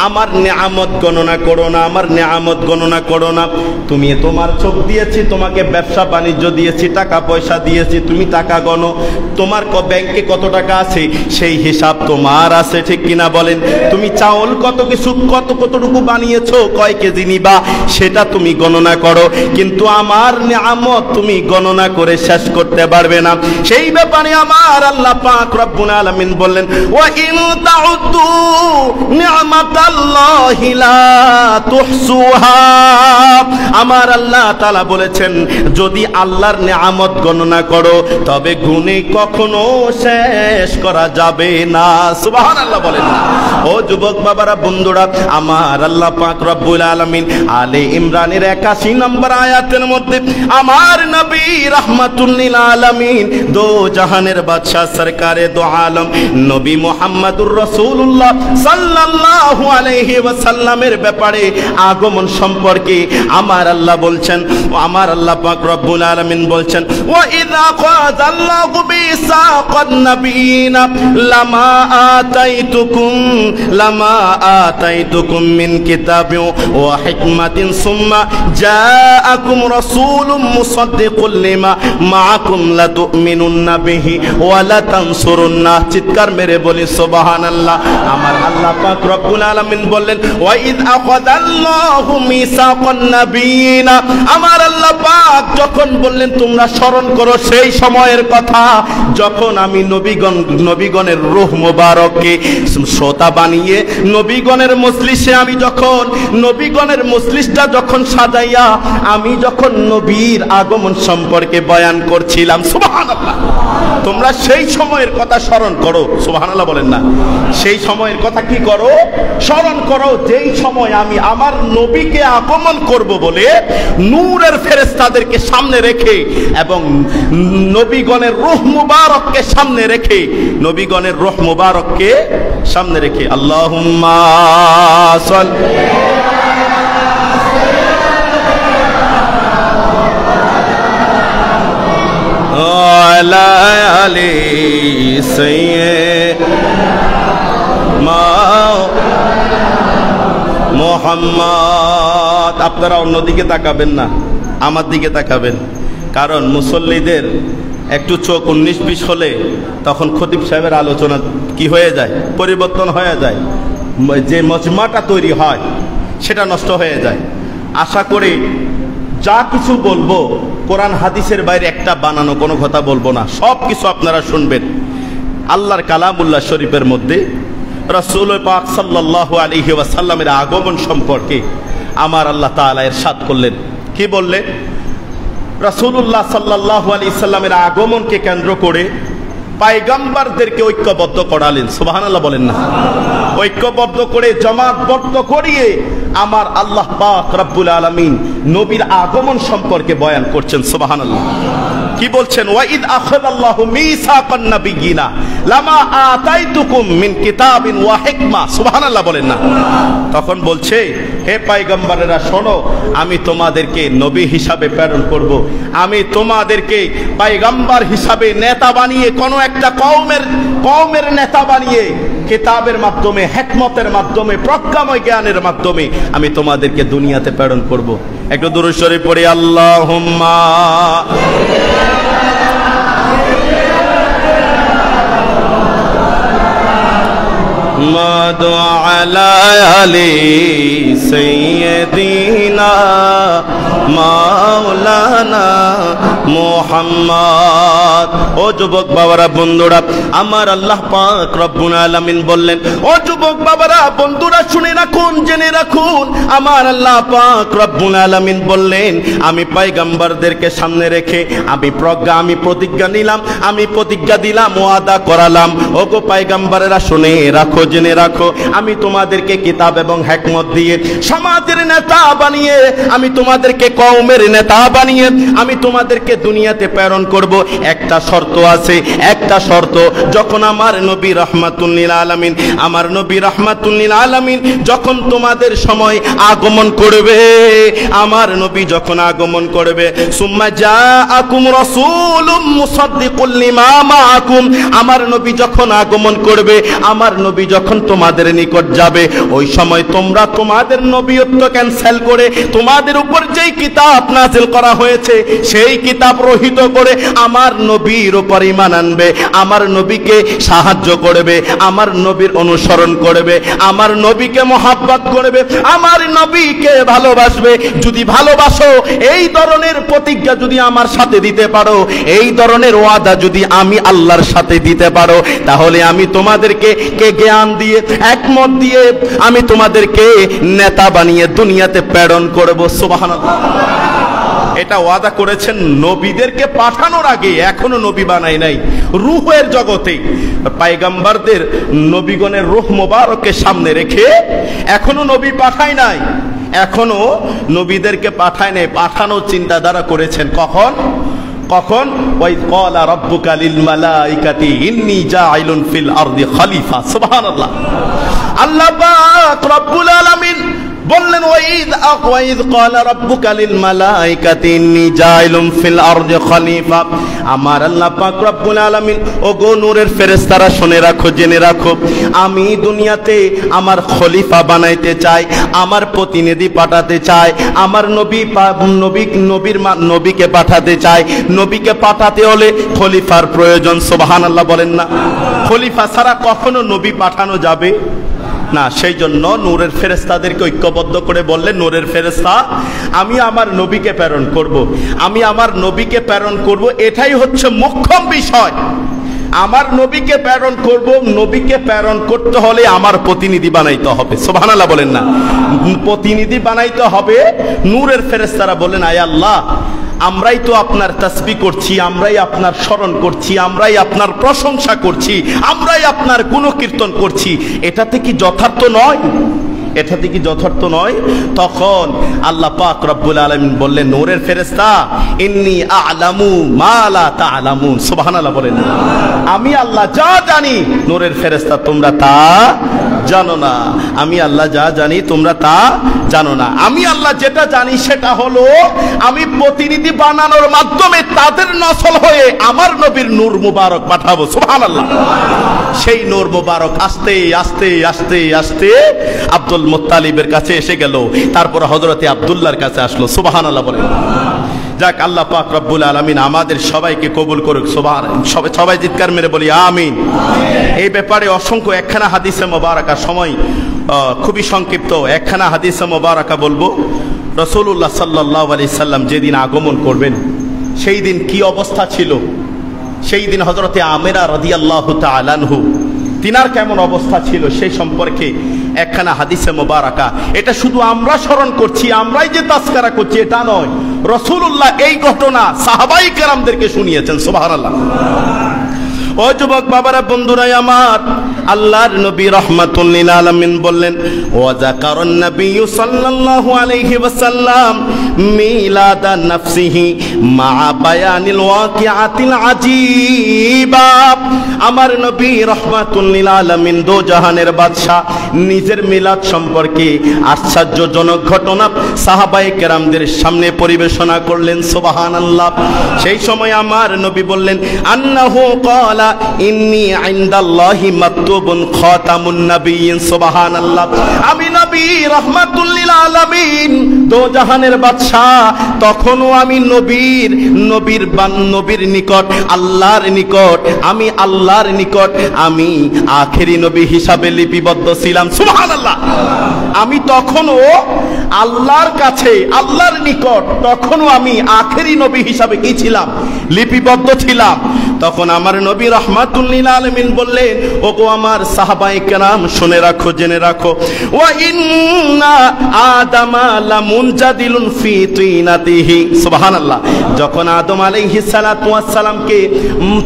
আমার নিয়ামত গণনা করো না, আমার নিয়ামত গণনা করো না। তুমি, তোমার চোখ দিয়েছি, তোমাকে ব্যবসা বাণিজ্য দিয়েছি, টাকা পয়সা দিয়েছি, তুমি টাকা গণো। তোমার ব্যাংকে কত টাকা আছে সেই হিসাব তোমার আছে, ঠিক কিনা বলেন? তুমি চাউল কত কিছু, কতটুকু বানিয়েছো, কয় কেজি নিবা, সেটা তুমি গণনা করো। কিন্তু আমার নিয়ামত তুমি গণনা করে শেষ করতে পারবে না। সেই ব্যাপারে আমার আল্লাহ পাক রব্বুল আলামিন বললেন, ওয়া ইন তাউদ্দু নি'মাতাল্লাহি লা তুহসুহা। আমার আল্লাহ তাআলা বলেছেন, যদি আল্লাহর নিয়ামত গণনা করো তবে গুণে কখনো শেষ করা যাবে না। সুবহানাল্লাহ বলেন না। ও যুবক বাবারা, বন্ধুরা আমার, আল্লাহ পাক রব্বুল আলামিন আলে ইমরানের 81 নম্বর আয়াতের মধ্যে আমার নবী রাহমাতুল লিল আলামিন, দো জাহানের বাদশা, সরকারে দো আলম নবী মুহাম্মদুর রাসূলুল্লাহ সাল্লাল্লাহু আলাইহি ওয়াসাল্লামের ব্যাপারে আগমন সম্পর্কে আমার আল্লাহ বলছেন, আমার আল্লাহ পাক রব্বুল আলামিন বলছেন, ওয়া ইযা কাযাল্লাহু বিসাকান নাবিয়িনা লামা আতাইতুকুম মিন কিতাবিন ওয়া হিকমাতিন সুম্মা জাআকুম রাসূলুম মুসাদ্দিকুল লিমা মাআকুম লা তুমিনুন্না বিহি ওয়া লা তানসুরুন্না। চিৎকার মেরে বলি সুবহানাল্লাহ। আমার আল্লাহ পাক রব্বুল আলামিন বললেন, ওয়া ইয আখাযাল্লাহু মিসাকান নাবিয়িনা। আমার আল্লাহ পাক যখন বললেন তোমরা স্মরণ করো সেই সময়ের কথা, যখন আমি নবীগণের রূহ মুবারককে শ্রোতা বানিয়ে নবীগণের মজলিসে, আমি যখন নবীগণের মজলিসটা যখন সাজাইয়া আমি যখন নবীর আগমন সম্পর্কে বয়ান করছিলাম। সুবহানাল্লাহ। তোমরা সেই সময়ের কথা স্মরণ করো, সুবহানাল্লাহ বলেন না, সেই সময়ের কথা কি করো, স্মরণ করো যেই সময় আমি আমার নবীকে আগমন করব বলে নূরের ফেরেশতাদেরকে সামনে রেখে এবং নবীগণের রূহ মুবারককে সামনে রেখে, নবীগণের রূহ মুবারককে সামনে রেখে আল্লাহুম্মা সাল্লি আলা আলি সাইয়্যিদিনা মুহাম্মদ। আপনারা অন্যদিকে তাকাবেন না, আমার দিকে তাকাবেন, কারণ মুসল্লিদের একটু চোখ 19-20 হলে তখন খতিব সাহেবের আলোচনা কি হয়ে যায়, পরিবর্তন হয়ে যায়, যে মজমাটা তৈরি হয় সেটা নষ্ট হয়ে যায়। আশা করি যা কিছু বলবো কোরআন হাদিসের বাইরে একটা বানানো কোনো কথা বলবো না, সব কিছু আপনারা শুনবেন। আল্লাহর কালামুল্লাহ শরীফের মধ্যে রাসূল পাক সাল্লাল্লাহু আলাইহি ওয়াসাল্লামের আগমন সম্পর্কে আমার আল্লাহ তাআলা ইরশাদ করলেন। কি বললেন? রাসূলুল্লাহ সাল্লাল্লাহু আলাইহি সাল্লামের আগমনকে কেন্দ্র করে পয়গম্বরদেরকে ঐক্যবদ্ধ করালেন, সুবহানাল্লাহ বলেন না, ঐক্যবদ্ধ করে জমাতবদ্ধ করিয়ে আমার আল্লাহ পাক রব্বুল আলামিন নবীর আগমন সম্পর্কে বয়ান করছেন, সুবহানাল্লাহ। কি বলছেন? ওয়াইদ আখাযাল্লাহু মিসাকান নাবিয়িনা লামা আতাইতুকুম মিন কিতাবিন ওয়া হিকমা, সুবহানাল্লাহ বলেন না। তখন বলছে, হে পয়গম্বরেরা শোনো, আমি তোমাদেরকে নবী হিসাবে প্রেরণ করব, আমি তোমাদেরকে পয়গম্বর হিসাবে নেতা বানিয়ে, কোন একটা কওমের নেতা বানিয়ে কিতাবের মাধ্যমে, হিকমতের মাধ্যমে, প্রজ্ঞাময় জ্ঞানের মাধ্যমে আমি তোমাদেরকে দুনিয়াতে প্রেরণ করব। একটু দুরূদ শরীফ পড়ি, আল্লাহুম্মা মাদু আলা আলি সাইয়্যিদিনা মাওলানা মুহাম্মদ। ও যুবক বাবারা, বন্ধুরা, আমার আল্লাহ পাক রব্বুল আলামিন বললেন, ও যুবক বাবারা, বন্ধুরা, শুনে রাখুন, জেনে রাখুন, আমার আল্লাহ পাক রব্বুল আলামিন বললেন, আমি পয়গম্বরদেরকে সামনে রেখে আমি প্রতিজ্ঞা নিলাম, আমি প্রতিজ্ঞা দিলাম, ওয়াদা করালাম, ও গো পয়গম্বরেরা শুনে রাখো, জেনে রাখো, আমি তোমাদেরকে কিতাব এবং হিকমত দিয়ে সমাজের নেতা বানিয়ে, আমি তোমাদেরকে কওমের নেতা বানিয়ে আমি তোমাদেরকে দুনিয়াতে প্রেরণ করব। একটা শর্ত আছে, একটা শর্ত, যখন আমার নবী রাহমাতুল লিল আলামিন, আমার নবী রাহমাতুল লিল আলামিন যখন তোমাদের সময় আগমন করবে, আমার নবী যখন আগমন করবে, সুম্মা জাআকুম রাসূলুম মুসাদ্দিকুল লিমা মাআকুম, আমার নবী যখন আগমন করবে, আমার নবী যখন তোমাদের নিকট যাবে, ওই সময় তোমরা তোমাদের নবীত্ব ক্যান্সেল করে তোমাদের উপর যেই কিতাব নাযিল করা হয়েছে সেই কিতাব রহিত করে আমার নবীর উপর ঈমান আনবে, আমার নবীকে সাহায্য করবে, আমার নবীর অনুসরণ করবে, আমার নবীকে মহব্বত করবে, আমার নবীকে ভালোবাসবে। যদি ভালোবাসো, এই ধরনের প্রতিজ্ঞা যদি আমার সাথে দিতে পারো, এই ধরনের ওয়াদা যদি আমি আল্লাহর সাথে দিতে পারো, তাহলে আমি তোমাদেরকে জ্ঞান দিয়ে, একমত দিয়ে আমি তোমাদেরকে নেতা বানিয়ে দুনিয়াতে প্রেরণ করব, সুবহানাল্লাহ। এটা ওয়াদা করেছেন নবীদেরকে পাঠানোর আগে, এখনো নবী বানাই নাই। রূহের জগতে পয়গম্বরদের, নবীগণের রূহ মুবারককে সামনে রেখে এখনো নবী পাঠায় নাই, এখনো নবীদেরকে পাঠায় নাই। পাঠানোর চিন্তাধারা করেছেন কখন? ওয়াইদ ক্বালা রাব্বুকা লিল মালাইকাতি ইন্নী জাইলুন ফিল আরদি খলিফা, সুবহানাল্লাহ। আল্লাহ পাক রব্বুল আলামিন বললেন, ওয়াইদ ক্বালা রাব্বুকা লিল মালাইকাতি ইন্নী জাইলুন ফিল আরদি খলিফা। আমার আল্লাহ পাক রব্বুল আলামিন, ও গো নূরের ফেরেশতারা শুনে রাখো, জেনে রাখো, আমি দুনিয়াতে আমার খলিফা বানাইতে চাই, আমার প্রতিনিধি পাঠাতে চাই, আমার নবীকে পাঠাতে চাই। নবীকে পাঠাতে হলে খলিফার প্রয়োজন, সুবহানাল্লাহ বলেন না। খলিফা ছাড়া কখনো নবী পাঠানো যাবে না। সেই জন্য নূরের ফেরেশতাদেরকে ঐক্যবদ্ধ করে বললেন, নূরের ফেরেশতা, আমি আমার নবীকে প্রেরণ করব, আমি আমার নবীকে প্রেরণ করব, এটাই হচ্ছে মুখ্য বিষয়। আমার নবীকে প্রেরণ করব, নবীকে প্রেরণ করতে হলে আমার প্রতিনিধি বানাইতে হবে, সুবহানাল্লাহ বলেন না। প্রতিনিধি বানাইতে হবে। নূরের ফেরেশতারা বলেন, আয় আল্লাহ, আমরাই তো আপনার তাসবিহ করছি, আমরাই আপনার স্মরণ করছি, আমরাই আপনার প্রশংসা করছি, আমরাই আপনার গুণকীর্তন করছি, এটাতে কি যথার্থ নয়? এটাতে কি যথার্থ নয়? তখন আল্লাহ পাক রব্বুল আলামিন বললেন, নূরের ফেরেশতা, ইন্নী আ'লামু মা লা তা'লামুন। সুবহানাল্লাহ বলেন। আমি আল্লাহ যা জানি, নূরের ফেরেশতা তোমরা তা জানো না। আমি আল্লাহ যা জানি তোমরা তা জানো না। আমি আল্লাহ যেটা জানি সেটা হলো, আমি প্রতিনিধি বানানোর মাধ্যমে তাদের নসল হয়ে আমার নবীর নূর মুবারক পাঠাবো। সুবহানাল্লাহ। সেই নূর মুবারক আস্তে আস্তে আস্তে আস্তে আব্দুল মুত্তালিবের কাছে এসে গেল, তারপর হযরতে আব্দুল্লাহর কাছে আসলো। সুবহানাল্লাহ বলেন। যাক, আল্লাহ পাক রব্বুল আলামিন আমাদের সবাইকে কবুল করুক। সুবহানাল্লাহ। সবাই চিৎকার মেরে বলি আমিন। এই ব্যাপারে অসংখ্য একখানা হাদিসে মোবারকা, সময় খুবই সংক্ষিপ্ত, একখানা হাদিসে মোবারকা বলবো। রাসূলুল্লাহ সাল্লাল্লাহু আলাইহি সাল্লাম যেদিন আগমন করবেন, সেই দিন কি অবস্থা ছিল, সেই দিন হযরতে আমেরা রাদিয়াল্লাহু তাআলা আনহু তিনার কেমন অবস্থা ছিল, সেই সম্পর্কে একখানা হাদিসে মোবারকা। এটা শুধু আমরা স্মরণ করছি, আমরাই যে তাস্কারা করছি এটা নয়, রাসূলুল্লাহ এই ঘটনা সাহাবায়ে কেরামদেরকে শুনিয়েছেন। সুবহানাল্লাহ। ও যুবক বাবারা, বন্ধুরাই আমার, আল্লাহর নবী রাহমাতুল লিল আলামিন বললেন, ওয়া যাকারান নবী সাল্লাল্লাহু আলাইহি ওয়াসাল্লাম মিলাদা নাফসিহি মা বায়ানিল ওয়াকিআতিল আজীবা। আমার নবী রাহমাতুল লিল আলামিন, দো জাহানের বাদশা, নিজের মিলাদ সম্পর্কে আশ্চর্যজনক ঘটনা সাহাবায়ে কেরামদের সামনে পরিবেশনা করলেন। সুবহানাল্লাহ। সেই সময় আমার নবী বললেন, আন্নাহু ক্বালা ইন্নী ইনদাল্লাহি মাকতুবুন খাতামুন নবিয়্যিন। সুবহানাল্লাহ। আমি নবী রাহমাতুল লিল আলামিন, দো জাহানের বাদশা, তখনও আমি নবীর নিকট, আল্লাহর নিকট, আমি আল্লাহর নিকট, আমি আখেরি নবী হিসাবে লিপিবদ্ধ ছিলাম। সুবহানাল্লাহ। আমি তখনও আল্লাহর কাছে, আল্লাহর নিকট, তখনও আমি আখেরি নবী হিসাবে কি ছিলাম? লিপিবদ্ধ ছিলাম। তখন আমার নবী রাহমাতুল লিল আলামিন বললেন, ওগো আমার সাহাবায়ে কেরাম, শুনে রাখো, জেনে রাখো, ওয়া ইন্না আদামা লামুনজাদিলুন ফি তিনাতিহি। সুবহানাল্লাহ। যখন আদম আলাইহিস সালাতু ওয়াস সালামকে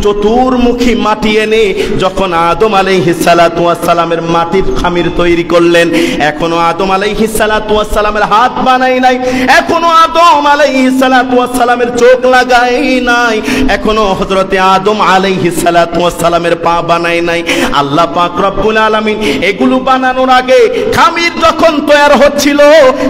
চতুর্মুখী মাটি এনে যখন আদম আলাইহিস সালাতু ওয়াস সালামের মাটির খামির তৈরি করলেন, এখনো আদম আলাইহিস সালাতু ওয়াস সালামের হাত বানাই নাই, এখনো আদম আলাইহিস সালাতু ওয়াস সালামের চোখ লাগাই নাই, এখনো হযরতে আদম আলাইহিস সালাতু ওয়াস সালামের পা বানাই নাই। আল্লাহ পাক রব্বুল আলামিন এগুলো বানানোর আগে, খামির যখন তৈরি হচ্ছিল,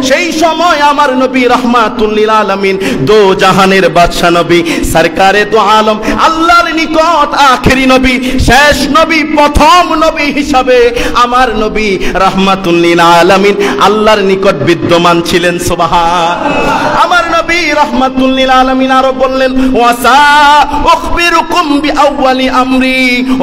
সেই সময় আমার নবী রাহমাতুল লিল আলামিন, দো জাহানের বাদশা নবী, সরকারে দো আলম, আল্লাহর নিকট আখেরি নবী, শেষ নবী, প্রথম নবী হিসাবে আমার নবী রাহমাতুল লিল আলামিন আল্লাহর নিকট বিদ্যমান ছিলেন। সুবহানাল্লাহ। আমার নবী রাহমাতুল লিল আলামিন আরো বললেন, ওয়াসা উখবিরুকুম বিআউয়ালি আমরি।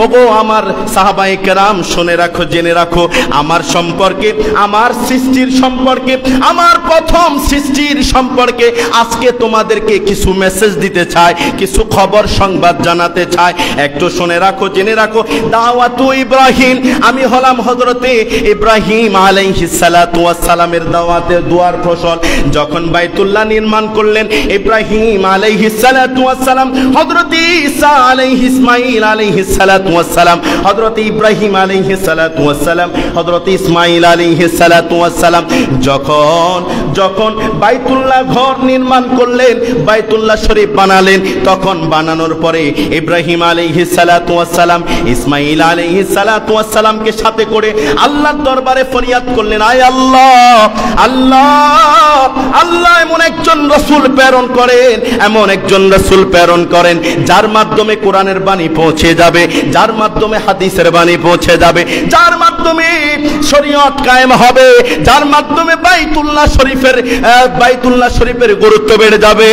ওগো আমার সাহাবায়ে কেরাম, শুনে রাখো, জেনে রাখো, আমার সম্পর্কে, আমার সৃষ্টির সম্পর্কে, আমার প্রথম সৃষ্টির সম্পর্কে আজকে তোমাদেরকে কিছু মেসেজ দিতে চাই, কিছু খবর সংবাদ জানাতে চাই। একটু শুনে রাখো, জেনে রাখো। দাওয়াতু ইব্রাহিম, আমি হলাম হযরতে ইব্রাহিম আলাইহিস সালাতু ওয়াস সালামের দাওয়াতে দুয়ার ফসল। যখন বাইতুল্লাহ নির্মাণ করলেন ইব্রাহিম আলাইহিস সালাতু ওয়াস সালাম, হযরতে ঈসা আলাইহিস, ইসমাঈল আলাইহিস সালাতু ওয়াস সালাম, হযরতে ইব্রাহিম আলাইহিস সালাতু ওয়াস সালাম, হযরতে ইসমাঈল আলাইহিস সালাতু ওয়াস সালাম যখন বাইতুল্লাহ ঘর নির্মাণ করলেন, বাইতুল্লাহ শরীফ বানালেন, তখন বানানোর পরে ইব্রাহিম আলাইহিস সালাতু ওয়াস সালাম, ইসমাঈল আলাইহিস সালাতু ওয়াস সালামকে সাথে করে আল্লাহর দরবারে ফরিয়াদ করলেন, আয় আল্লাহ, আল্লাহ, আল্লাহ এমন একজন রাসূল প্রেরণ করেন, এমন একজন রাসূল প্রেরণ করেন যার মাধ্যমে কোরআনের বাণী পৌঁছে যাবে, যার মাধ্যমে হাদিসের বাণী পৌঁছে যাবে, যার মাধ্যমে শরীয়ত কায়েম হবে, যার মাধ্যমে বাইতুল্লাহ শরীফের গুরুত্ব বেড়ে যাবে,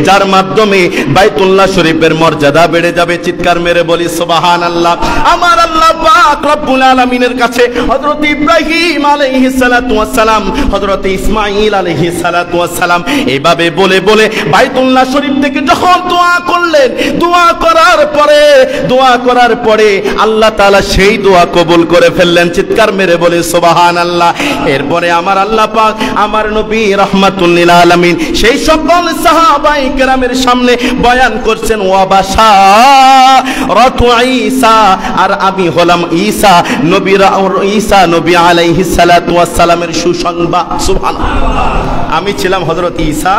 যার মাধ্যমে বাইতুল্লাহ শরীফের মর্যাদা বেড়ে যাবে। চিৎকার মেরে বলি সুবহানাল্লাহ। আমার আল্লাহ পাক রব্বুল আলামিনের কাছে হযরত ইব্রাহিম আলাইহিস সালাতু ওয়াস সালাম, হযরত ইসমাঈল আলাইহিস সালাতু ওয়াস সালাম এইভাবে বলে বলে বাইতুল্লাহ শরীফ থেকে যখন দোয়া করলেন, দোয়া করার পরে আল্লাহ তাআলা সেই দোয়া কবুল করে ফেললেন। চিৎকার মেরে বলে সুবহানাল্লাহ। এরপরে আমার আল্লাহ পাক আমার নবী রাহমাতুল লিল আলামিন সেই সকল সাহাবায়ে কেরামের সামনে বয়ান করছেন, ওয়া বাশারাতু ঈসা, আর আমি হলাম ঈসা নবী আলাইহিস সালাতু ওয়াস সালামের সুসংবাদ। সুবহানাল্লাহ। আমি ছিলাম হযরত ঈসা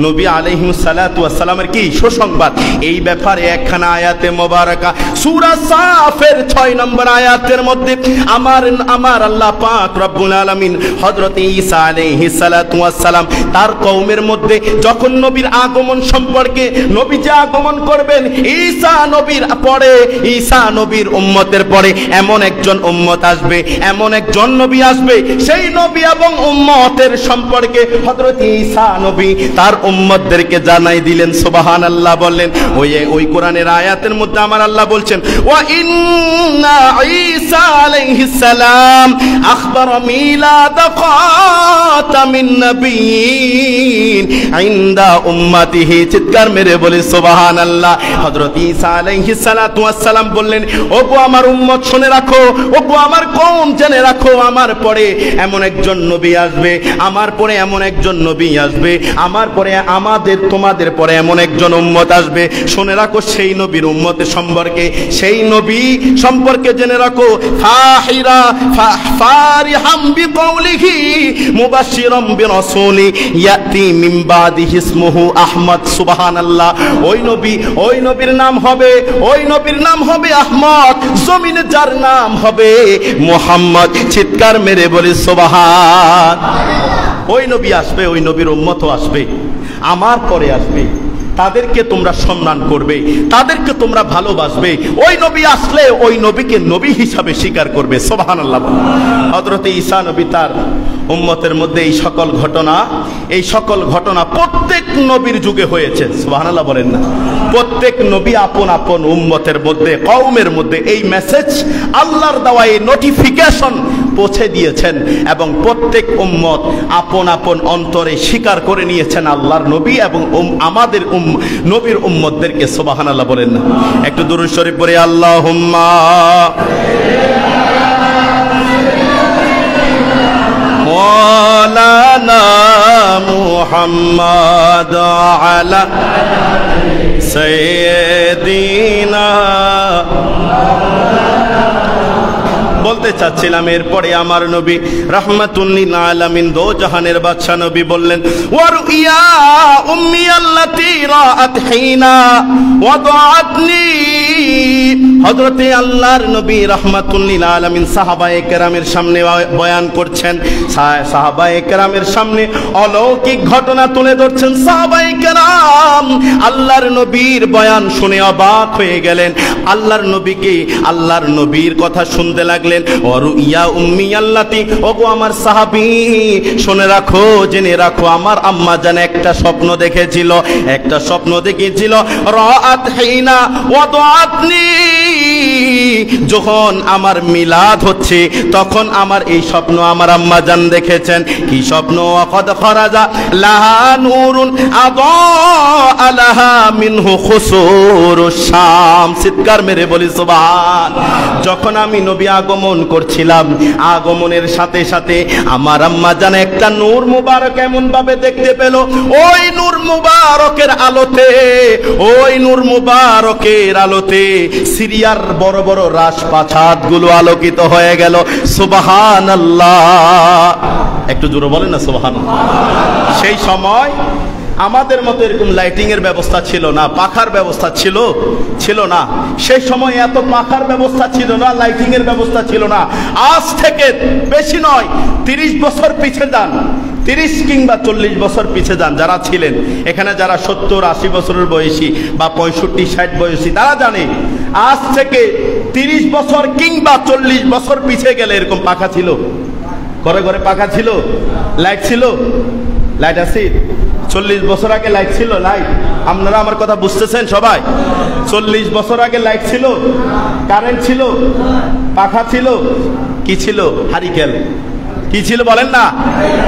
নবী আলাইহিস সালাতু ওয়াস সালামের কি সুসংবাদ। এই ব্যাপারে একখানা আয়াতে মোবারকা সূরা সাফের 6 নম্বর আয়াতের মধ্যে আমার আল্লাহ পাক রব্বুল আলামিন হযরত ঈসা আলাইহিস সালাতু ওয়াস সালাম তার কওমের মধ্যে যখন নবীর আগমন সম্পর্কে, নবী যে আগমন করবেন ঈসা নবীর পরে, ঈসা নবীর উম্মতের পরে এমন একজন উম্মত আসবে, এমন একজন নবী আসবে, সেই নবী এবং উম্মতের সম্পর্কে হযরত ঈসা নবী তার উম্মতদেরকে জানাই দিলেন। সুবহানাল্লাহ বললেন। ওই কোরআনের আয়াতের মধ্যে আমার আল্লাহ বলছেন, ওয়া ইন্না ঈসা আলাইহিস সালাম আখবারা মিলাদ খাতামিন নবিয়্যিন ইনদা উম্মতিহি। চিৎকার মেরে বলে সুবহানাল্লাহ। হযরত ঈসা আলাইহিস সালাতু ওয়াস সালাম বললেন, ওগো আমার উম্মত শুনে রাখো, ওগো আমার কওম জেনে রাখো, আমার পরে এমন একজন নবী আসবে, আমার পরে এমন একজন নবী আসবে, আমার পরে তোমাদের পরে এমন একজন উম্মত আসবে। শুনে রাখো সেই নবীর উম্মতের সম্পর্কে, সেই নবী সম্পর্কে জেনে রাখো। ফারিহাম বিকাউলিহি মুবাশশিরাম বিরাসূলি ইয়াতি মিন বাদিহি ইসমুহু আহমদ। সুবহানাল্লাহ। ওই নবীর নাম হবে আহমদ, জমিনে যার নাম হবে মুহাম্মদ। চিৎকার মেরে বলি সুবহান। ওই নবী আসবে, ওই নবীর উম্মতও আসবে, আমার পরে আসবে। তাদেরকে তোমরা সম্মান করবে, তাদেরকে তোমরা ভালোবাসবে। ওই নবী আসলে ওই নবীকে নবী হিসাবে স্বীকার করবে। সুবহানাল্লাহ। হযরত ঈসা নবী তার উম্মতের মধ্যে এই সকল ঘটনা প্রত্যেক নবীর যুগে হয়েছে। সুবহানাল্লাহ বলেন না? প্রত্যেক নবী আপন আপন উম্মতের মধ্যে, কওমের মধ্যে এই মেসেজ আল্লাহর দেওয়া এই নোটিফিকেশন পৌঁছে দিয়েছেন, এবং প্রত্যেক উম্মত আপন আপন অন্তরে স্বীকার করে নিয়েছেন আল্লাহর নবী এবং আমাদের নবীর উম্মতদেরকে। সুবহানাল্লাহ বলেন না? একটু দুরূদ শরীফ পড়ে আল্লাহুম্মা মাওলানা মুহাম্মাদ আলা সাইয়্যিদিনা। বলতে চাচ্ছিলাম, এরপরে আমার নবী রাহমাতুল লিল আলামিন দো জাহানের বাদশা নবী বললেন, ওয়া রুইয়া উম্মি আল্লাতী রাআত হিনা ওয়াদাআতনি। হযরতে আল্লাহর নবী রাহমাতুল লিল আলামিন সাহাবায়ে কেরামের সামনে বয়ান করছেন, সাহাবায়ে কেরামের সামনে অলৌকিক ঘটনা তুলে ধরছেন। সাহাবায়ে কেরাম আল্লাহর নবীর বয়ান শুনে অবাক হয়ে গেলেন। আল্লাহর নবীর কথা শুনতে লাগলেন। ওয়া উম্মি আল্লাতী, ওগো আমার সাহাবী শুনে রাখো, জেনে রাখো, আমার আম্মা জান একটা স্বপ্ন দেখেছিল, রাআত হিনা ওয়াদাআতনি। যখন আমার মিলাদ হচ্ছে তখন আমার এই স্বপ্ন আমার আম্মা জান দেখেছেন। কি স্বপ্ন? ওয়াকাদ খারাজা লাহা নূরুন আদাআ লাহা মিনহু খুসুরুশ শাম। চিৎকার মেরে বলি সুবহান। যখন আমি নবী আগমন করছিলাম, আগমনের সাথে সাথে আমার আম্মা জান একটা নূর মুবারক এমন ভাবে দেখতে পেল, ওই নূর মুবারকের আলোতে সিরিয়ার বড় বড় রাজপ্রাসাদ গুলো আলোকিত হয়ে গেল। সুবহানাল্লাহ। একটু জোরে বলেন না সুবহানাল্লাহ। সেই সময় আমাদের মতো এরকম লাইটিং এর ব্যবস্থা ছিল না, পাখার ব্যবস্থা ছিল না। সেই সময় এত পাখার ব্যবস্থা ছিল না, লাইটিং এর ব্যবস্থা ছিল না। আজ থেকে বেশি নয়, 30 বছর পিছিয়ে যান, 30 কিংবা 40 বছর পিছিয়ে যান। যারা ছিলেন এখানে, যারা 70-80 বছরের বয়সী বা 65-60 বয়সী, তারা জানে আজ থেকে 30 বছর কিংবা 40 বছর পিছিয়ে গেলে এরকম পাখা ছিল, ঘরে ঘরে পাখা ছিল, লাইট ছিল। লাইট আছে? 40 বছর আগে লাইট ছিল? লাইট, আপনারা আমার কথা বুঝতেছেন সবাই? 40 বছর আগে লাইট ছিল, কারেন্ট ছিল, পাখা ছিল, কি ছিল? হারিকেল। কি ছিল বলেন না?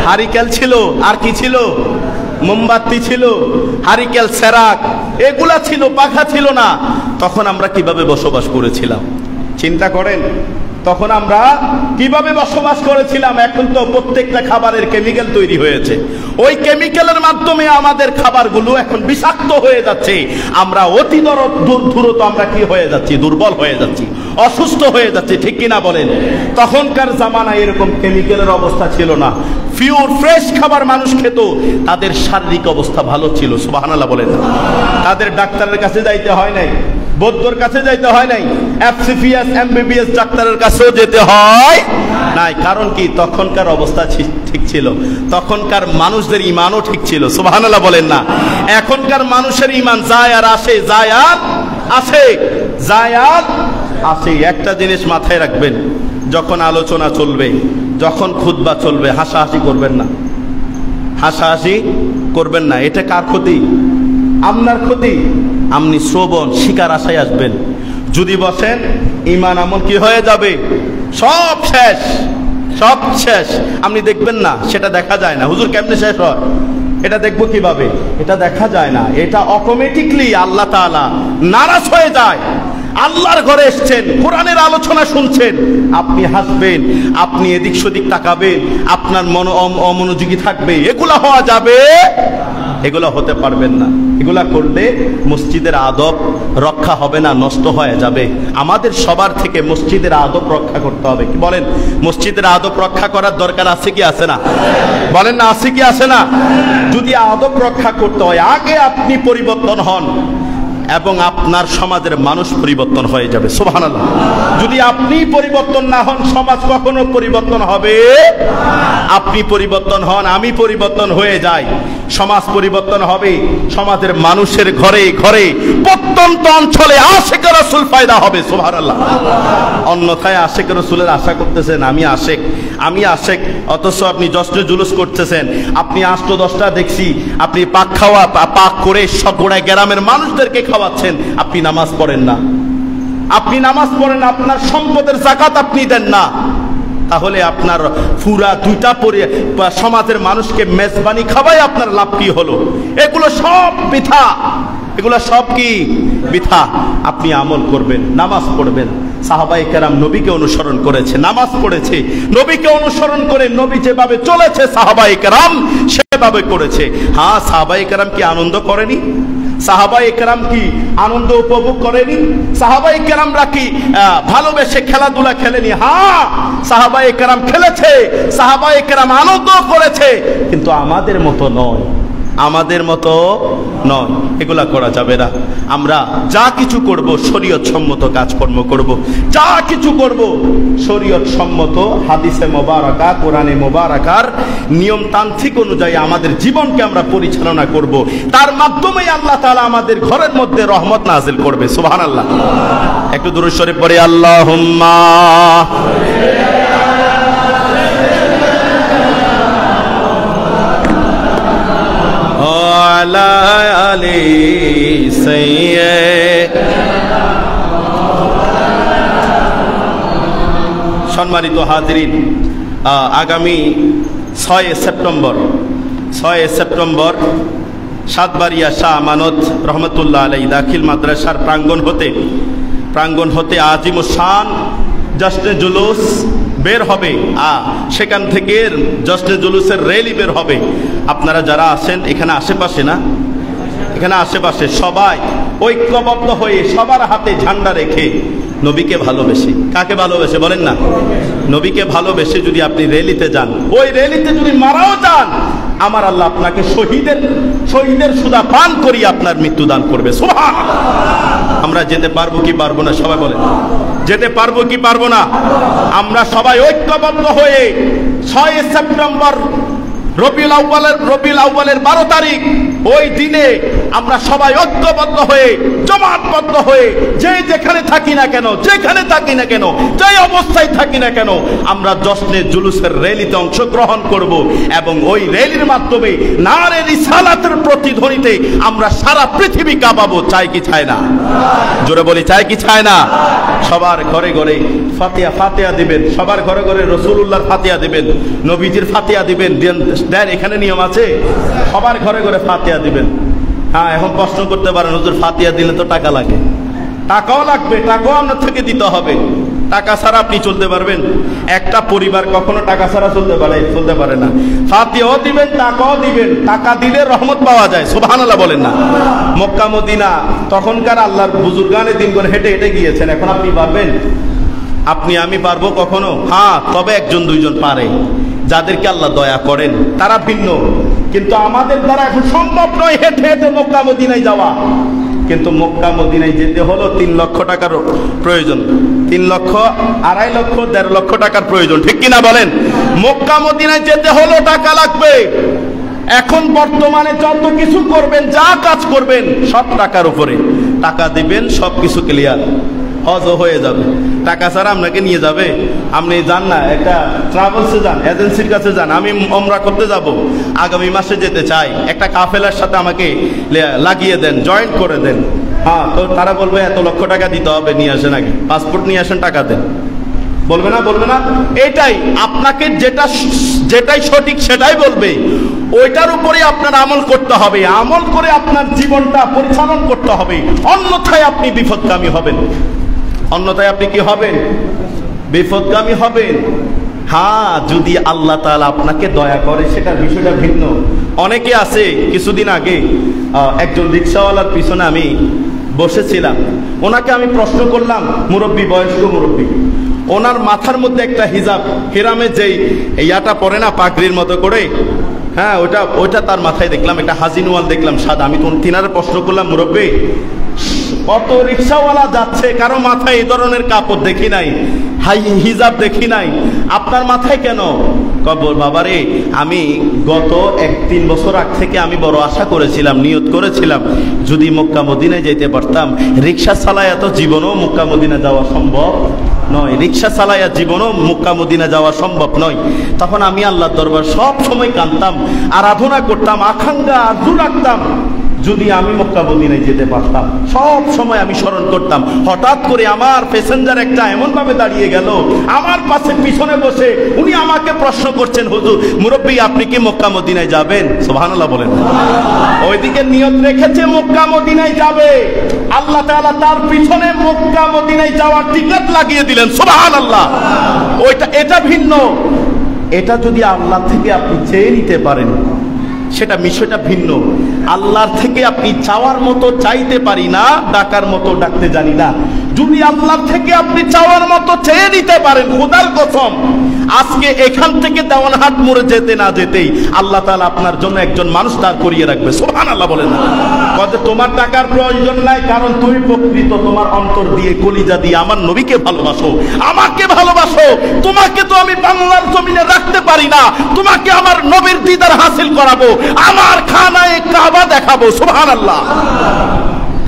হারিকেল ছিল। আর কি ছিল? মোমবাতি ছিল, হারিকেল সেরাক এগুলা ছিল, পাখা ছিল না। তখন আমরা কিভাবে বসবাস করেছিলাম চিন্তা করেন। তখন আমরা কিভাবে বসবাস করেছিলাম। এখন তো প্রত্যেকটা খাবারের কেমিক্যাল তৈরি হয়েছে, ওই কেমিক্যালের মাধ্যমে আমাদের খাবারগুলো এখন বিষাক্ত হয়ে যাচ্ছে। আমরা অতি দ্রুত আমরা কি হয়ে যাচ্ছি, দুর্বল হয়ে যাচ্ছি, অসুস্থ হয়ে যাচ্ছে, ঠিক কিনা বলেন। তখনকার জামানায় এরকম কেমিক্যালের অবস্থা ছিল না, পিওর ফ্রেশ খাবার মানুষ খেত, তাদের শারীরিক অবস্থা ভালো ছিল। সুবহানাল্লাহ বলেন। তাদের ডাক্তারের কাছে যাইতে হয় নাই, বৈদ্যর কাছে যাইতে হয় নাই, এফসিপিএস এমবিবিএস ডাক্তারের কাছেও যেতে হয় নাই। কারণ কি, তখনকার অবস্থা ঠিক ছিল, তখনকার মানুষদের ঈমানও ঠিক ছিল। সুবহানাল্লাহ বলেন না। এখনকার মানুষের ঈমান যায় আর আসে, যায় আর আসে, যায় আর আসে। একটা জিনিস মাথায় রাখবেন, যখন আলোচনা চলবে, যখন খুতবা চলবে, হাসাহাসি করবেন না, হাসাহাসি করবেন না। এটা কার ক্ষতি? আপনার ক্ষতি। আপনি শ্রবণ শিকার আশায় আসবেন। যদি বসেন, ঈমান আমল কি হয়ে যাবে, সব শেষ, সব শেষ। আপনি দেখবেন না, সেটা দেখা যায় না। হুজুর কেমনে শেষ হয়, এটা দেখবো কিভাবে, এটা দেখা যায় না। এটা অটোমেটিকলি আল্লাহ তাআলা নারাজ হয়ে যায়। আল্লাহর ঘরে এসছেন, কোরআনের আলোচনা শুনছেন, আপনি হাসবেন, আপনি এদিক সেদিক তাকাবেন, আপনার মন অমনোযোগী থাকবে। এগুলা হওয়া যাবে, এগুলা হতে পারবেন না। এগুলা করলে মসজিদের আদব রক্ষা হবে না, নষ্ট হয়ে যাবে। আমাদের সবার থেকে মসজিদের আদব রক্ষা করতে হবে। কি বলেন? মসজিদের আদব রক্ষা করার দরকার আছে কি আছে না? বলেন না, আছে কি আছে না? যদি আদব রক্ষা করতে হয়, আগে আপনি পরিবর্তন হন এবং আপনার সমাজের মানুষ পরিবর্তন হয়ে যাবে। সুবহানাল্লাহ। যদি আপনি পরিবর্তন না হন, সমাজ কখনো পরিবর্তন হবে। আপনি পরিবর্তন হন, আমি পরিবর্তন হয়ে যাই, সমাজ পরিবর্তন হবে। সমাজের মানুষের ঘরে ঘরে, প্রত্যন্ত অঞ্চলে আশিকে রাসূল পয়দা হবে। সুবহানাল্লাহ। অন্যথায় আশিকে রাসূলের আশা করতেছেন, আমি আশিক, আমি আশিক, অথচ আপনি জশ্নে জুলুস করতেছেন। আপনি 8-10টা দেখছি, আপনি পাক করে সব গোড়ায় গ্রামের মানুষদেরকে খাওয়াচ্ছেন। আপনি নামাজ পড়েন না, আপনি নামাজ পড়েন, আপনার সম্পদের যাকাত আপনি দেন না। তাহলে আপনার পুরা দুইটা সমাজের মানুষকে মেজবানি খাওয়াই আপনার লাভ কি হলো? এগুলো সব বৃথা, এগুলো সব কি বৃথা। আপনি আমল করবেন, নামাজ পড়বেন। সাহাবায়ে কেরাম নবীকে অনুসরণ করেছে, নামাজ পড়েছে, নবীকে অনুসরণ করে নবী যেভাবে চলেছে সাহাবায়ে কেরাম সেভাবে করেছে। হ্যাঁ, সাহাবায়ে কেরাম কি আনন্দ করেনি? সাহাবায়ে কেরাম কি আনন্দ উপভোগ করেনি? সাহাবায়ে কেরামরা কি ভালোবেসে খেলাধুলা খেলেনি? হ্যাঁ, সাহাবায়ে কেরাম খেলেছে, সাহাবায়ে কেরাম আনন্দ করেছে, কিন্তু আমাদের মতো নয়, আমাদের মতো নয়। এগুলা করা যাবে না। আমরা যা কিছু করব শরীয়ত সম্মত কাজকর্ম করব, যা কিছু করব শরীয়ত সম্মত, হাদিসে মোবারকা, কোরআনে মোবারকার নিয়মতান্ত্রিক অনুযায়ী আমাদের জীবনকে আমরা পরিচালনা করব। তার মাধ্যমে আল্লাহ তাআলা আমাদের ঘরের মধ্যে রহমত নাজিল করবে। সুবহানাল্লাহ। একটু দুরূদ শরীফ পড়ি। আল্লাহুম্মা আলা আলি সাইয়্যিদিনা। সম্মানিত হাজিরিন, আগামী 6 সেপ্টেম্বর সাতবাড়িয়া শাহ আমানত রহমতুল্লাহ আলাইহি দাখিল মাদ্রাসার প্রাঙ্গণ হতে আজিমুশান জশ্নে জুলুস বের হবে। সেখান থেকে জশ্নে জুলুসের র্যালি বের হবে। আপনারা যারা আছেন এখানে আশেপাশে, না এখানে আশেপাশে, সবাই ঐক্যবদ্ধ হয়ে সবার হাতে ঝান্ডা রেখে নবীকে ভালোবেসে, কাকে ভালোবেসে বলেন না? নবীকে ভালোবেসে যদি আপনি র্যালিতে যান, ওই র্যালিতে যদি মারাও যান, আমার আল্লাহ আপনাকে শহীদের সুদা পান করিয়ে আপনার মৃত্যু দান করবে। সুবহানাল্লাহ। আমরা যেতে পারবো কি পারবো না? সবাই বলেন, যেতে পারবো কি পারবো না? আমরা সবাই ঐক্যবদ্ধ হয়ে 6 সেপ্টেম্বর রবিউল আউয়ালের 12 তারিখ ওই দিনে আমরা সবাই ঐক্যবদ্ধ হয়ে, জমাতবদ্ধ হয়ে, যে যেখানে থাকি না কেন, যেখানে থাকি না কেন, যে অবস্থায় থাকি না কেন, আমরা জশ্নে জুলুসের র্যালিতে অংশগ্রহণ করব এবং ওই র্যালির মাধ্যমে নারে রিসালাতের প্রতিধ্বনিতে আমরা সারা পৃথিবী কাঁপাবো। চাই কি চায় না? জোরে বলি, চাই কি চায় না? সবার ঘরে ঘরে ফাতিহা দিবেন, সবার ঘরে ঘরে রাসূলুল্লাহর ফাতিহা দিবেন, নবীজির ফাতিহা দিবেন। দেন, এখানে নিয়ম আছে, সবার ঘরে ঘরে ফাতিহা দিবেন। হ্যাঁ, এখন প্রশ্ন করতে পারেন, হুজুর ফাতিহা দিলে তো টাকা লাগে। টাকাও লাগবে, টাকাও আপনার থেকে দিতে হবে। টাকা ছাড়া আপনি চলতে পারবেন? একটা পরিবার কখনো টাকা ছাড়া চলতে পারে না। ফাতিহাও দিবেন, টাকাও দিবেন। টাকা দিলে রহমত পাওয়া যায়, সুবহানাল্লাহ বলেন না? মক্কা মদিনা তখনকার আল্লাহর বুজুর্গানে দিন করে হেঁটে হেঁটে গিয়েছেন। এখন আপনি পারবেন? আপনি আমি পারবো কখনো? হ্যাঁ, তবে একজন দুইজন পারে, যাদেরকে আল্লাহ দয়া করেন, তারা ভিন্ন। কিন্তু আমাদের দ্বারা এখন সম্ভব নয় হেঁটে হেঁটে মক্কা মদিনায় যাওয়া। কিন্তু মক্কা মদিনায় যেতে হলো 3 লক্ষ টাকার প্রয়োজন, 3 লক্ষ, 2.5 লক্ষ, 1.5 লক্ষ টাকার প্রয়োজন, ঠিক কিনা বলেন? মক্কা মদিনায় যেতে হলো টাকা লাগবে। এখন বর্তমানে যত কিছু করবেন, যা কাজ করবেন, সব টাকার উপরে। টাকা দিবেন, সব কিছু ক্লিয়ার, হজও হয়ে যাবে। টাকা ছাড়া আপনাকে নিয়ে যাবে? আপনি যান না, একটা ট্রাভেলসে যান, এজেন্সির কাছে যান, আমি ওমরা করতে যাব, আগামী মাসে যেতে চাই, একটা কাফেলার সাথে আমাকে লাগিয়ে দেন, জয়েন্ট করে দেন। হ্যাঁ, তো তারা বলবে এত লক্ষ টাকা দিতে হবে, নিয়ে আসেন আগে, পাসপোর্ট নিয়ে আসেন, টাকা দেন। বলবে না? বলবে না? এটাই আপনাকে যেটাই সঠিক সেটাই বলবে। ওইটার উপরে আপনার আমল করতে হবে, আমল করে আপনার জীবনটা পরিচালনা করতে হবে। অন্যথায় আপনি বিপদগামী হবেন। অন্যথায় আপনি কি হবেন? বিপদগামী হবেন। হ্যাঁ, যদি আল্লাহ তাআলা আপনাকে দয়া করে, সেটার বিষয়টা ভিন্ন। অনেকে আছে, কিছুদিন আগে একজন রিক্সাওয়ালার পিছনে আমি বসেছিলাম, ওনাকে আমি প্রশ্ন করলাম, মুরব্বী, বয়স্ক মুরব্বী, ওনার মাথার মধ্যে একটা হিজাব, হেরামে যেই ইয়াটা পরে না, পাগড়ির মতো করে, হ্যাঁ, ওইটা তার মাথায় দেখলাম, একটা হাজিনওয়াল দেখলাম সাদা। আমি তিনারে প্রশ্ন করলাম, মুরব্বী, কত রিক্সাওয়ালা যাচ্ছে, কারো মাথায় এই ধরনের কাপড় দেখি নাই, হিজাব দেখি নাই, আপনার মাথায় কেন? বাবারে, আমি গত 1-3 বছর আগ থেকে আমি বড় আশা করেছিলাম, নিয়ত করেছিলাম, যদি মক্কা মদিনায় যেতে পারতাম। রিক্সা চালায়া তো জীবনও মক্কা মদিনা যাওয়া সম্ভব নয়, রিক্সা চালায়া জীবনও মক্কা মদিনা যাওয়া সম্ভব নয়। তখন আমি আল্লাহর দরবার সব সময় কাঁদতাম, আরাধনা করতাম, আকাঙ্ক্ষা আরজু রাখতাম, যদি আমি মক্কা মদিনায় যেতে পারতাম। সব সময় আমি স্মরণ করতাম। হঠাৎ করে আমার প্যাসেঞ্জার একটা এমন ভাবে দাঁড়িয়ে গেল, আমার পাশে পিছনে বসে, উনি আমাকে প্রশ্ন করছেন, হুজুর, মুরব্বী, আপনি কি মক্কা মদিনায় যাবেন? সুবহানাল্লাহ বলেন। ওইদিকে নিয়ত রেখেছে মক্কা মদিনায় যাবে, আল্লাহ তাআলা তার পিছনে মক্কা মদিনায় যাওয়ার টিকিট লাগিয়ে দিলেন। সুবহানাল্লাহ। এটা ভিন্ন। এটা যদি আল্লাহ থেকে আপনি চেয়ে নিতে পারেন, সেটা বিষয়টা ভিন্ন। আল্লাহর থেকে আপনি চাওয়ার মতো চাইতে পারি না, ডাকার মতো ডাকতে জানি না। যদি আল্লাহর থেকে আপনি চাওয়ার মতো চেয়ে নিতে পারেন, খোদার কসম, আজকে এখান থেকে দেওয়ানহাট মোড়ে যেতে না যেতেই আল্লাহ তাআলা আপনার জন্য একজন মানুষ দাঁড় করিয়ে রাখবে। সুবহানাল্লাহ বলেন না? কত তোমার টাকার প্রয়োজন নাই, কারণ তুমি প্রকৃত তোমার অন্তর দিয়ে, কলিজা দিয়ে আমার নবীকে ভালোবাসো, আমাকে ভালোবাসো। তোমাকে তো আমি বাংলার জমিনে রাখতে পারি না, তোমাকে আমার নবীর দিদার হাসিল করাবো, আমার খানায়ে কাবা দেখাবো। সুবহানাল্লাহ।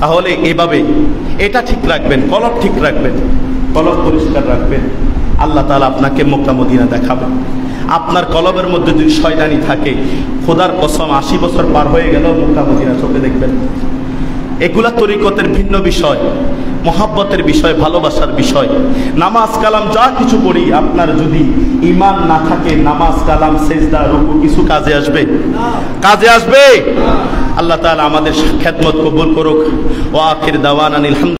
তাহলে এভাবে এটা ঠিক রাখবেন, কলব ঠিক রাখবেন, কলব পরিষ্কার রাখবেন, আল্লাহ তাআলা আপনাকে মক্কা মদিনা দেখাবেন। আপনার কলবের মধ্যে যদি শয়তানি থাকে, খোদার কসম 80 বছর পার হয়ে গেল মক্কা মদিনা চোখে দেখবেন। এগুলা তরিকতের ভিন্ন বিষয়, মহাব্বতের বিষয়, ভালোবাসার বিষয়। নামাজ কালাম যা কিছু করি, আপনার যদি ঈমান না থাকে, নামাজ কালাম সেজদা রুকু কিছু কাজে আসবে? কাজে আসবে? আল্লাহ তাআলা আমাদের খেদমত কবুল করুক। ওয়া আখির দাওয়ানা আলহামদুলিল্লাহ।